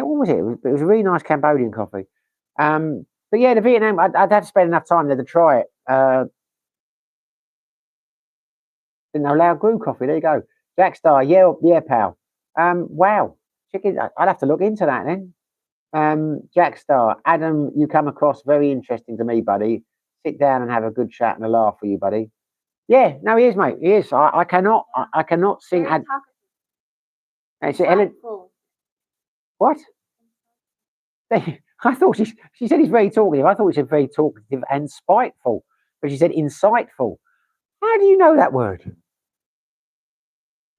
What was it? It was a really nice Cambodian coffee. But yeah, the Vietnam, I'd have to spend enough time there to try it. Didn't know Lao grew coffee. There you go. Jackstar, yeah, pal. Wow, chicken. I'd have to look into that then. Jackstar, Adam, you come across very interesting to me, buddy. Sit down and have a good chat and a laugh for you, buddy. Yeah, no, he is, mate. He is. I cannot sing. Ellen. What? I thought she said he's very talkative. I thought she said very talkative and spiteful, but she said insightful. How do you know that word?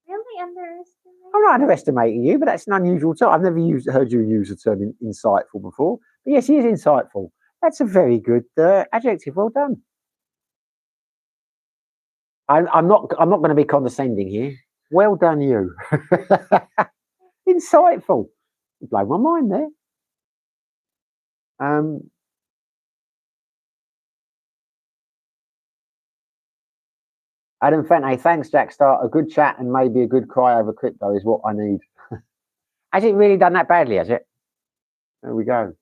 Really underestimating. I'm not underestimating you, but that's an unusual term. I've never heard you use the term insightful before. But yes, he is insightful. That's a very good adjective. Well done. I'm not going to be condescending here. Well done, you. Insightful. You blow my mind there. Adam Fenton, thanks, Jackstar. A good chat and maybe a good cry over crypto is what I need. Has it really done that badly, has it? There we go.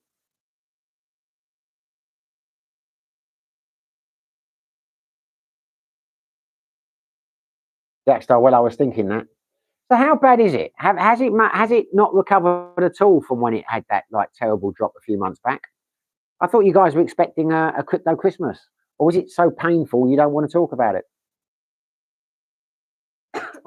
Jackstar, well, I was thinking that. So how bad is it? Has it not recovered at all from when it had that like terrible drop a few months back? I thought you guys were expecting a crypto Christmas, or was it so painful you don't want to talk about it?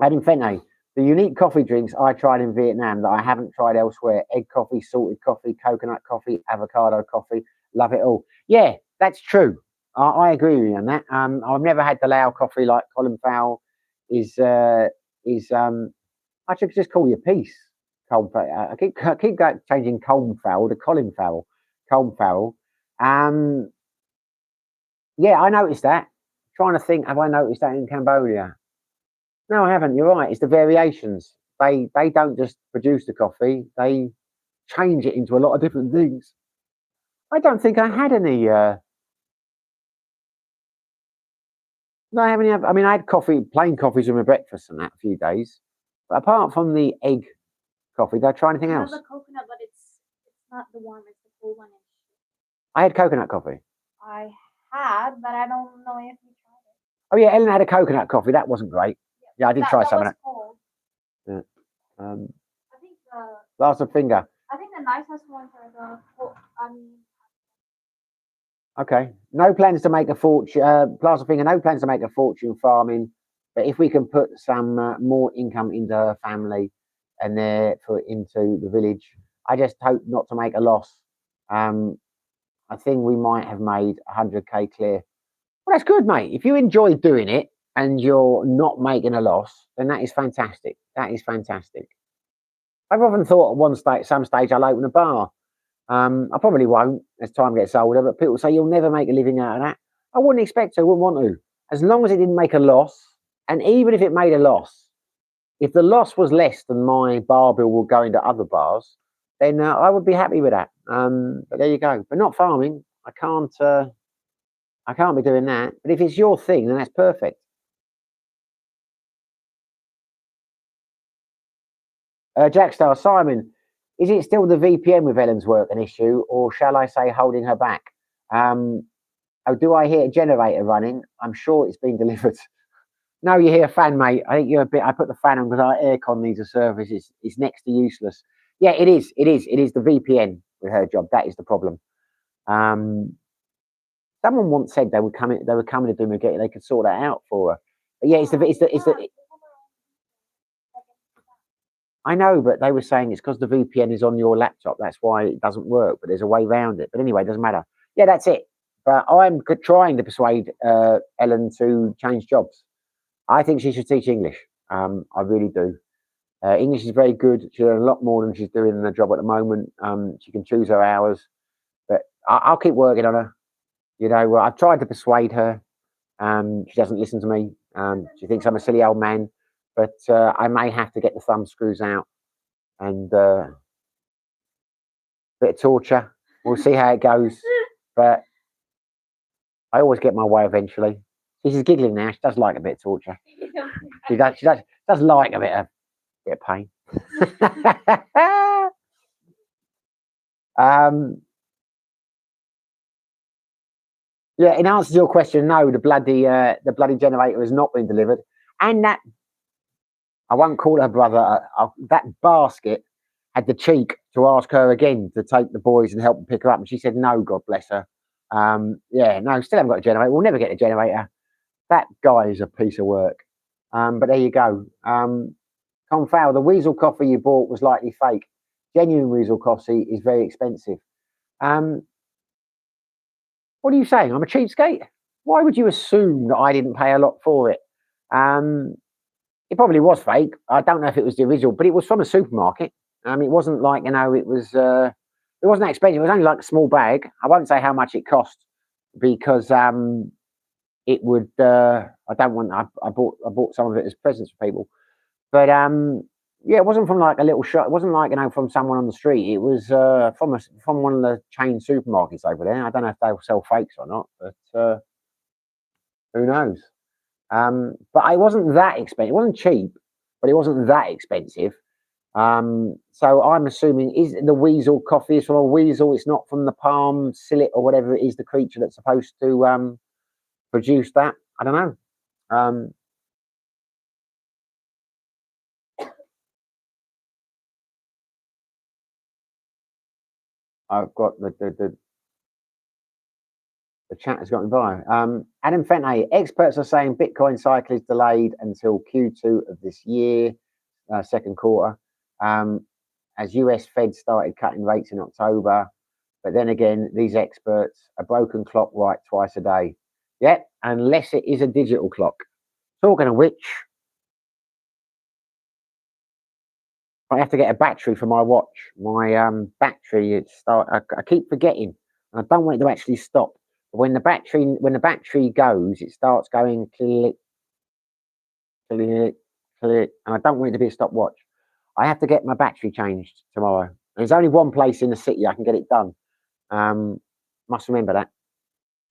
Adam Fenton, the unique coffee drinks I tried in Vietnam that I haven't tried elsewhere: egg coffee, salted coffee, coconut coffee, avocado coffee. Love it all. Yeah, that's true. I agree with you on that. I've never had the Lao coffee like Colin Farrell is. I should just call you Peace. Colin Farrell. I keep changing Colin Farrell to Colin Farrell. Colin Farrell. Um, yeah, I noticed that. Trying to think, have I noticed that in Cambodia? No, I haven't. You're right. It's the variations. They don't just produce the coffee. They change it into a lot of different things. I don't think I had any. No, I haven't. I mean, I had coffee, plain coffees with my breakfast and that a few days. But apart from the egg coffee, did I try anything I else? have the coconut, but it's not the warm. It's the cool one. I had coconut coffee. I had, but I don't know if you tried it. Oh yeah, Ellen had a coconut coffee. That wasn't great. Yeah, I did try some of That it. was cold. Yeah. I think Last of finger. I think the nicest ones are the cold. Okay. No plans to make a fortune. Glass of finger. No plans to make a fortune farming. But if we can put some more income into her family and therefore into the village, I just hope not to make a loss. I think we might have made 100k clear. Well, that's good, mate. If you enjoy doing it and you're not making a loss, then that is fantastic. That is fantastic. I've often thought at some stage, I'll open a bar. I probably won't as time gets older, but people say you'll never make a living out of that. I wouldn't expect to, I wouldn't want to. As long as it didn't make a loss, and even if it made a loss, if the loss was less than my bar bill will go into other bars, then I would be happy with that. But there you go. But not farming. I can't be doing that. But if it's your thing, then that's perfect. Jackstar Simon, is it still the VPN with Ellen's work an issue, or shall I say holding her back? Oh, do I hear a generator running? I'm sure it's been delivered. No, you hear a fan, mate. I think you're a bit. I put the fan on because our aircon needs a service. It's next to useless. Yeah, it is. It is. It is the VPN with her job. That is the problem. Someone once said they would come in. They were coming to do me. They could sort that out for her. But yeah, it's the. I know, but they were saying it's because the VPN is on your laptop. That's why it doesn't work. But there's a way around it. But anyway, it doesn't matter. Yeah, that's it. But I'm trying to persuade Ellen to change jobs. I think she should teach English. I really do. English is very good. She'll learn a lot more than she's doing in the job at the moment. She can choose her hours. But I'll keep working on her. You know, I've tried to persuade her. She doesn't listen to me. She thinks I'm a silly old man. But I may have to get the thumb screws out and a bit of torture. We'll see how it goes. But I always get my way eventually. She's giggling now. She does like a bit of torture. She does like a bit of pain. Yeah, in answer to your question, no, the bloody generator has not been delivered, and that I won't call her brother. That basket had the cheek to ask her again to take the boys and help them pick her up, and she said no. God bless her. Yeah, no, still haven't got a generator. We'll never get a generator. That guy is a piece of work. But there you go. Confound, the Weasel coffee you bought was likely fake. Genuine Weasel coffee is very expensive. What are you saying? I'm a cheapskate? Why would you assume that I didn't pay a lot for it? It probably was fake. I don't know if it was the original, but it was from a supermarket. It wasn't like, it was, it wasn't that expensive. It was only like a small bag. I won't say how much it cost because it would, I bought some of it as presents for people. But yeah, it wasn't from like a little shop. It wasn't like from someone on the street. It was from one of the chain supermarkets over there. I don't know if they'll sell fakes or not, but who knows? But it wasn't that expensive. It wasn't cheap, but it wasn't that expensive. So I'm assuming is the Weasel coffee is from a weasel. It's not from the palm sillet or whatever it is, the creature that's supposed to produce that. I don't know. I've got the chat has got me by. Adam Fente, experts are saying Bitcoin cycle is delayed until Q2 of this year, second quarter, as US Fed started cutting rates in October. But then again, these experts, a broken clock right twice a day. Yeah, unless it is a digital clock. Talking of which, I have to get a battery for my watch. My battery, I keep forgetting, and I don't want it to actually stop. But when the battery goes, it starts going click, click, click, and I don't want it to be a stopwatch. I have to get my battery changed tomorrow. There's only one place in the city I can get it done. Must remember that.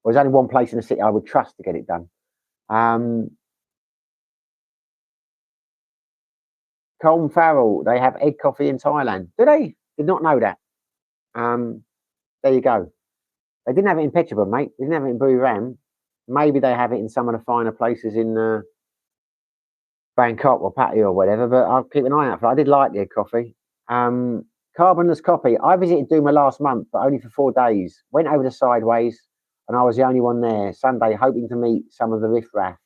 There's only one place in the city I would trust to get it done. Colm Farrell, they have egg coffee in Thailand. Do they? Did not know that. There you go. They didn't have it in Petrobras, mate. They didn't have it in Buriram. Maybe they have it in some of the finer places in Bangkok or Pattaya or whatever, but I'll keep an eye out for it. I did like the egg coffee. Carbonless Coffee. I visited Duma last month, but only for 4 days. Went over to Sideways, and I was the only one there Sunday, hoping to meet some of the riffraff.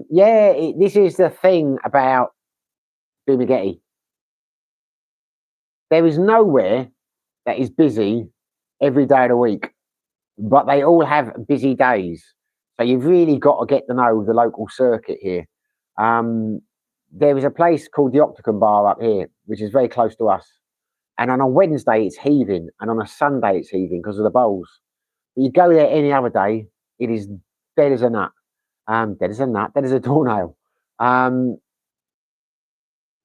This is the thing about Dumagetti. There is nowhere that is busy every day of the week, but they all have busy days. So you've really got to get to know the local circuit here. There is a place called the Octagon Bar up here, which is very close to us. And on a Wednesday, it's heaving. And on a Sunday, it's heaving because of the bowls. But you go there any other day, it is dead as a nut. Dead as a nut, dead as a doornail.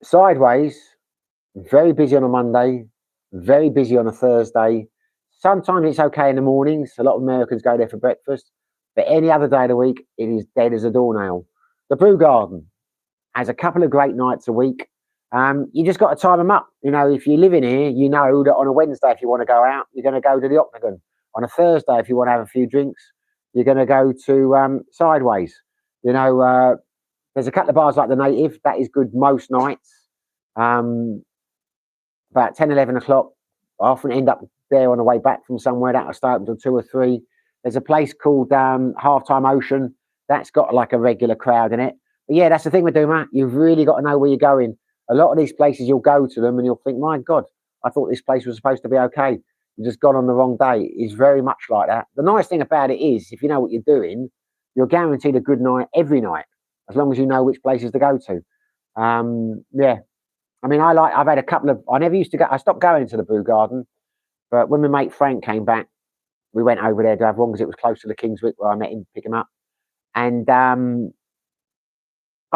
Sideways, very busy on a Monday, very busy on a Thursday. Sometimes it's okay in the mornings. A lot of Americans go there for breakfast. But any other day of the week, it is dead as a doornail. The Brew Garden has a couple of great nights a week. You just got to time them up. You know, if you live in here, you know that on a Wednesday, if you want to go out, you're going to go to the Octagon. On a Thursday, if you want to have a few drinks, you're going to go to Sideways. You know, there's a couple of bars like the Native. That is good most nights. About 10, 11 o'clock. I often end up there on the way back from somewhere. That'll stay open until 2 or 3. There's a place called Halftime Ocean. That's got like a regular crowd in it. But yeah, that's the thing with Duma. You've really got to know where you're going. A lot of these places, you'll go to them and you'll think, my God, I thought this place was supposed to be okay. You just gone on the wrong day. It's very much like that. The nice thing about it is, if you know what you're doing, you're guaranteed a good night every night, as long as you know which places to go to. Yeah. I mean, I've had a couple of, I stopped going to the Brew Garden, but when my mate Frank came back, we went over there to have one because it was close to the Kingswick where I met him, pick him up. And I've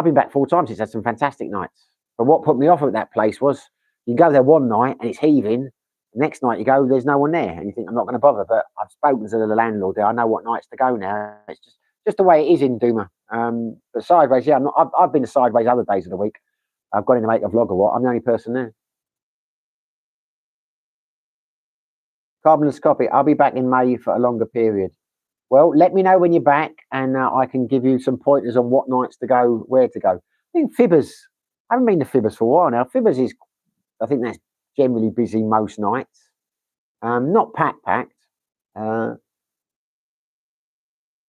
been back 4 times. It's had some fantastic nights. But what put me off at that place was you go there one night and it's heaving. The next night you go, there's no one there. And you think, I'm not going to bother. But I've spoken to the landlord there. I know what nights to go now. It's just the way it is in Duma. But Sideways, yeah, I've been to Sideways other days of the week. I've got in to make a vlog or what. I'm the only person there. Carbonless Coffee. I'll be back in May for a longer period. Well, let me know when you're back and I can give you some pointers on what nights to go, where to go. I think Fibbers. I haven't been to Fibbers for a while now. Fibbers is, I think that's generally busy most nights. Not packed.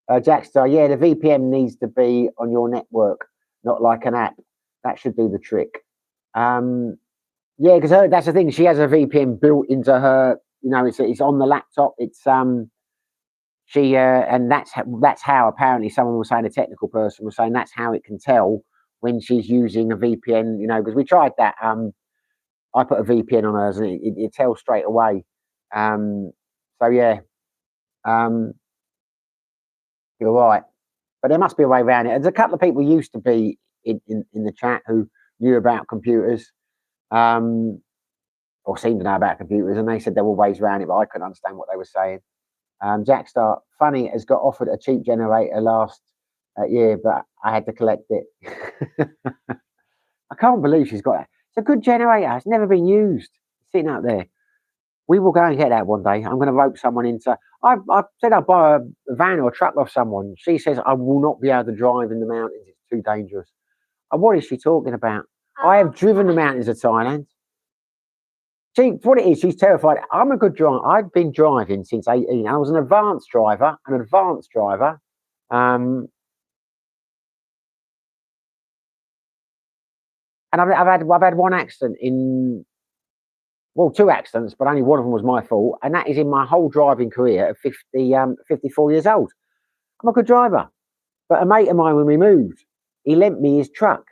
Jackstar, yeah, the VPN needs to be on your network, not like an app. That should do the trick. Yeah, because that's the thing. She has a VPN built into her. You know, it's on the laptop. It's and that's how apparently someone was saying, a technical person was saying that's how it can tell when she's using a VPN. You know, because we tried that. I put a VPN on hers and it tells straight away. So yeah, you're right. But there must be a way around it. There's a couple of people used to be in the chat who knew about computers, or seemed to know about computers, and they said there were ways around it, but I couldn't understand what they were saying. Jackstar, Funny has got offered a cheap generator last year, but I had to collect it. I can't believe she's got it. It's a good generator. It's never been used. Sitting out there. We will go and get that one day. I'm going to rope someone into. I said I'll buy a van or a truck off someone. She says I will not be able to drive in the mountains. It's too dangerous. What is she talking about? I have driven the mountains of Thailand. What it is, she's terrified. I'm a good driver. I've been driving since 18. I was an advanced driver. And I've had one accident in, well, 2 accidents, but only one of them was my fault. And that is in my whole driving career at 54 years old. I'm a good driver. But a mate of mine, when we moved, he lent me his truck.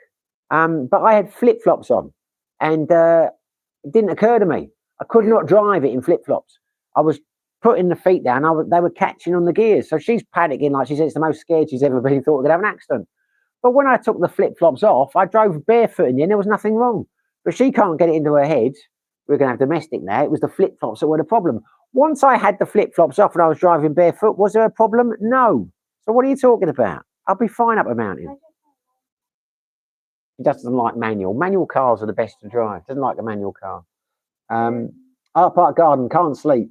But I had flip-flops on. and it didn't occur to me. I could not drive it in flip-flops. I was putting the feet down. They were catching on the gears. So she's panicking, like she said, it's the most scared she's ever been, thought we could have an accident. But when I took the flip-flops off, I drove barefoot in the end. There was nothing wrong. But she can't get it into her head. We're going to have domestic now. It was the flip-flops that were the problem. Once I had the flip-flops off and I was driving barefoot, was there a problem? No. So what are you talking about? I'll be fine up a mountain. He doesn't like manual. Manual cars are the best to drive. Doesn't like a manual car. Art Park Garden, can't sleep.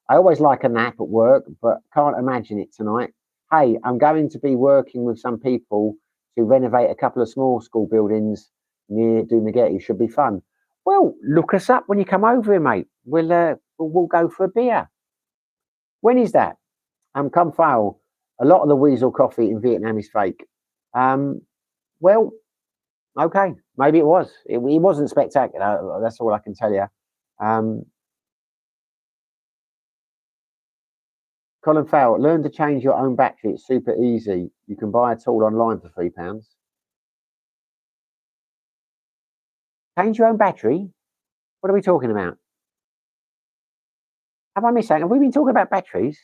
I always like a nap at work, but can't imagine it tonight. Hey, I'm going to be working with some people to renovate a couple of small school buildings near Dumagetti. Should be fun. Well, look us up when you come over here, mate. We'll go for a beer. When is that? Come fail. A lot of the Weasel coffee in Vietnam is fake. Well, okay, maybe it was. It wasn't spectacular. That's all I can tell you. Colin Farrell, learn to change your own battery. It's super easy. You can buy a tool online for £3. Change your own battery? What are we talking about? Have I missed that? Have we been talking about batteries?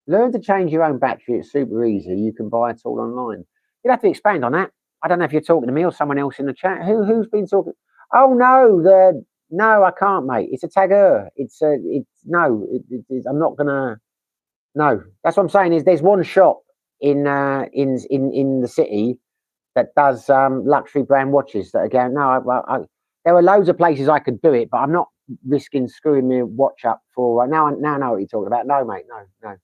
Learn to change your own battery. It's super easy. You can buy a tool online. You'd have to expand on that. I don't know if you're talking to me or someone else in the chat. Who's been talking? Oh no, no, I can't, mate. It's a tagger. I'm not gonna. No, that's what I'm saying. Is there's one shop in the city that does luxury brand watches that again. No, there were loads of places I could do it, but I'm not risking screwing my watch up for. Now I know what you're talking about. No, mate. No.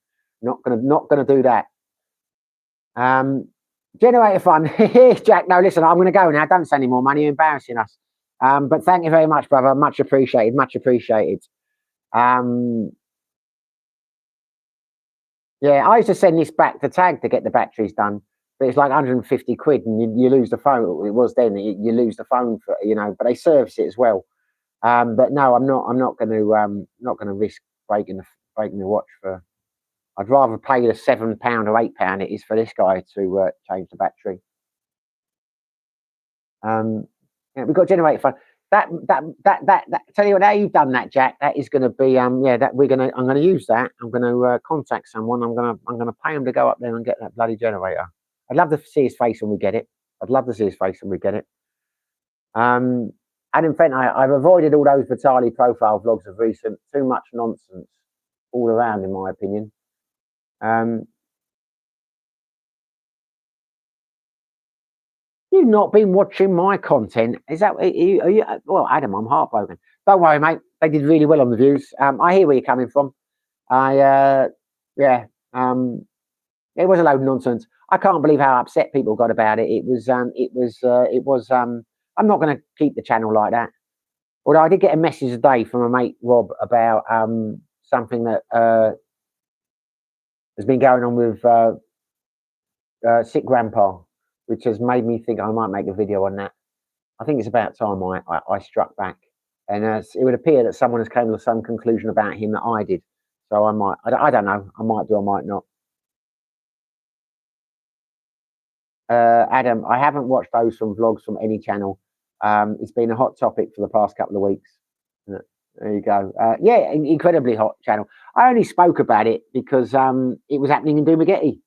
Not gonna do that. Generator fun. Jack, no, listen, I'm gonna go now. Don't send any more money. You're embarrassing us. But thank you very much, brother. Much appreciated. Much appreciated. Yeah, I used to send this back to Tag to get the batteries done, but it's like 150 quid, and you lose the phone. It was then you lose the phone for but they service it as well. But no, I'm not going to risk breaking the watch for. I'd rather pay the £7 or £8 it is for this guy to change the battery. Yeah, we've got generator fun. That tell you what, now you've done that, Jack. That is going to be I'm going to use that. I'm going to contact someone. I'm going to pay him to go up there and get that bloody generator. I'd love to see his face when we get it. Adam Fenton, I've avoided all those Vitali profile vlogs of recent. Too much nonsense all around, in my opinion. You've not been watching my content. Is that are you? Well, Adam, I'm heartbroken. Don't worry, mate. They did really well on the views. I hear where you're coming from. It was a load of nonsense. I can't believe how upset people got about it. It was. I'm not going to keep the channel like that. Although I did get a message today from a mate Rob about something that has been going on with Sick Grandpa, which has made me think I might make a video on that. I think it's about time I struck back, and it would appear that someone has come to some conclusion about him that I did. So I might. I don't know. I might do. I might not. Adam, I haven't watched those from vlogs from any channel. It's been a hot topic for the past couple of weeks. There you go. Yeah, incredibly hot channel. I only spoke about it because it was happening in Dumagetti.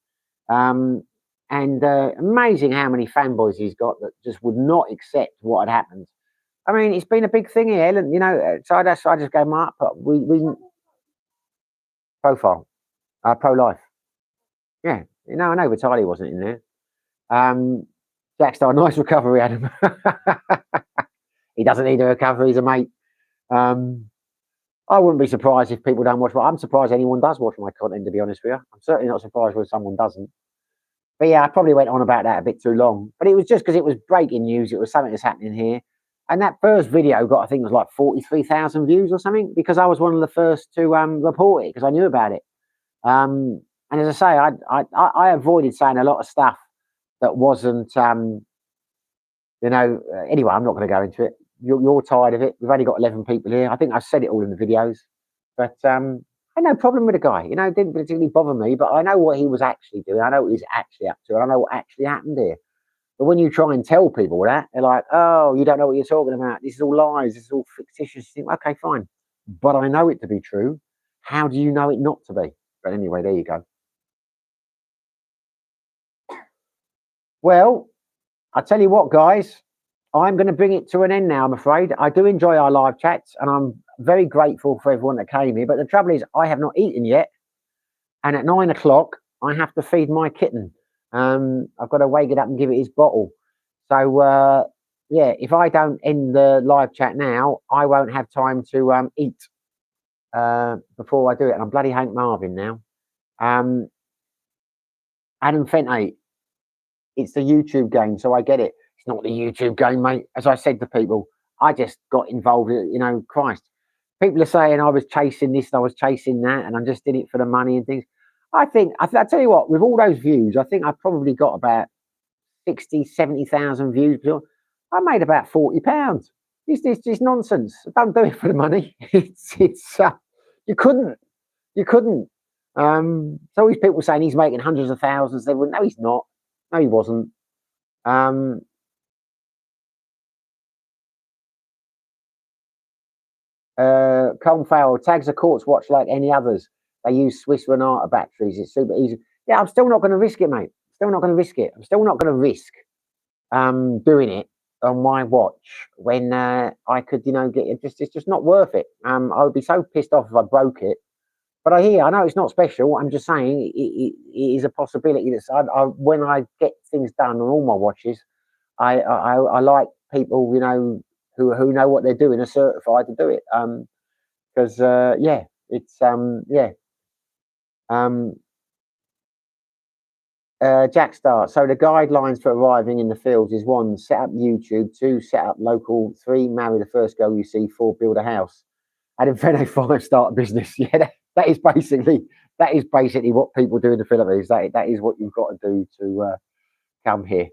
And amazing how many fanboys he's got that just would not accept what had happened. I mean, it's been a big thing here, so I just gave my up. We profile, pro-life. Yeah, I know Vitali wasn't in there. Jackstar, nice recovery, Adam. He doesn't need a recovery, he's a mate. I wouldn't be surprised if people don't watch. I'm surprised anyone does watch my content, to be honest with you. I'm certainly not surprised when someone doesn't. But yeah, I probably went on about that a bit too long. But it was just because it was breaking news. It was something that's happening here. And that first video got, I think it was like 43,000 views or something, because I was one of the first to report it because I knew about it. And as I say, I avoided saying a lot of stuff that wasn't, anyway, I'm not going to go into it. You're tired of it. We've only got 11 people here. I think I said it all in the videos. But I had no problem with the guy. It didn't particularly bother me, but I know what he was actually doing. I know what he's actually up to. And I know what actually happened here. But when you try and tell people that, they're like, oh, you don't know what you're talking about. This is all lies. This is all fictitious. You think, okay, fine. But I know it to be true. How do you know it not to be? But anyway, there you go. Well, I tell you what, guys, I'm going to bring it to an end now, I'm afraid. I do enjoy our live chats, and I'm very grateful for everyone that came here. But the trouble is, I have not eaten yet. And at 9 o'clock, I have to feed my kitten. I've got to wake it up and give it his bottle. So, yeah, if I don't end the live chat now, I won't have time to eat before I do it. And I'm bloody Hank Marvin now. Adam Fente, it's the YouTube game, so I get it. It's not the YouTube game, mate. As I said to people, I just got involved, you know, Christ. People are saying I was chasing this and I was chasing that, and I just did it for the money and things. I tell you what, with all those views, I think I probably got about 60, 70,000 views. I made about £40. It's nonsense. Don't do it for the money. You couldn't. So these people saying he's making hundreds of thousands. They wouldn't. No, he's not. No, he wasn't. Colin Farrell, tags are quartz watch like any others. They use Swiss Renata batteries. It's super easy. Yeah, I'm still not going to risk it, mate. Still not going to risk it. I'm still not going to risk doing it on my watch when I could, you know, get it. It's just not worth it. I would be so pissed off if I broke it. But I know it's not special. I'm just saying it is a possibility. That when I get things done on all my watches, I like people, you know, who know what they're doing, are certified to do it. Because yeah, it's yeah. Jack Star. So the guidelines for arriving in the fields is 1, set up YouTube, 2, set up local, 3, marry the first girl you see, 4, build a house. And then 5, start a business. Yeah, that is basically what people do in the Philippines. That is what you've got to do to come here.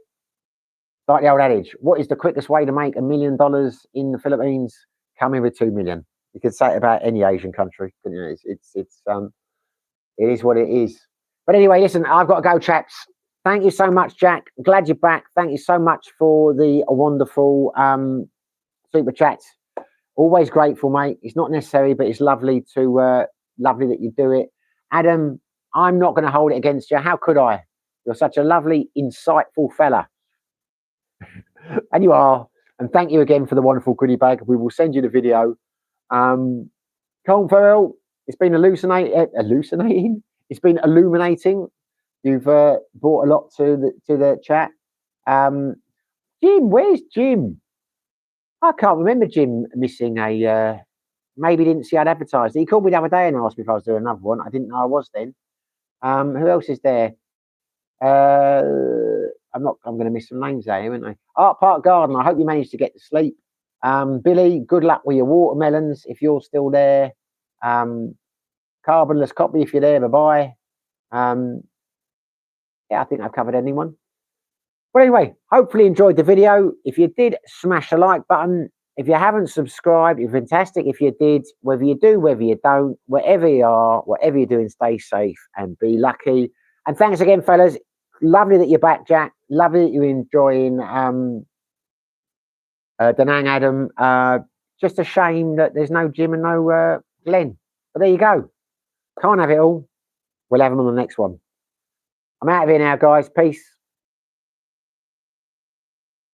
Like the old adage, what is the quickest way to make $1 million in the Philippines? Come here with 2 million. You could say it about any Asian country. It is what it is. But anyway, listen, I've got to go, chaps. Thank you so much, Jack. Glad you're back. Thank you so much for the wonderful super chats. Always grateful, mate. It's not necessary, but it's lovely that you do it. Adam, I'm not going to hold it against you. How could I? You're such a lovely, insightful fella. And you are. And thank you again for the wonderful goodie bag. We will send you the video. Colin Farrell, it's been hallucinating. It's been illuminating. You've brought a lot to the chat. Jim, where's Jim? I can't remember Jim missing a. Maybe didn't see I'd advertised. He called me the other day and asked me if I was doing another one. I didn't know I was then. Who else is there? I'm going to miss some names there, aren't I? Art Park Garden. I hope you managed to get to sleep. Billy, good luck with your watermelons if you're still there. Carbonless copy if you're there. Bye bye. Yeah, I think I've covered anyone. But anyway, hopefully enjoyed the video. If you did, smash the like button. If you haven't subscribed, you're fantastic. If you did, whether you do, whether you don't, wherever you are, whatever you're doing, stay safe and be lucky. And thanks again, fellas. Lovely that you're back, Jack. Lovely that you're enjoying Da Nang, Adam. Just a shame that there's no Jim and no Glenn. But there you go. Can't have it all. We'll have them on the next one. I'm out of here now, guys. Peace.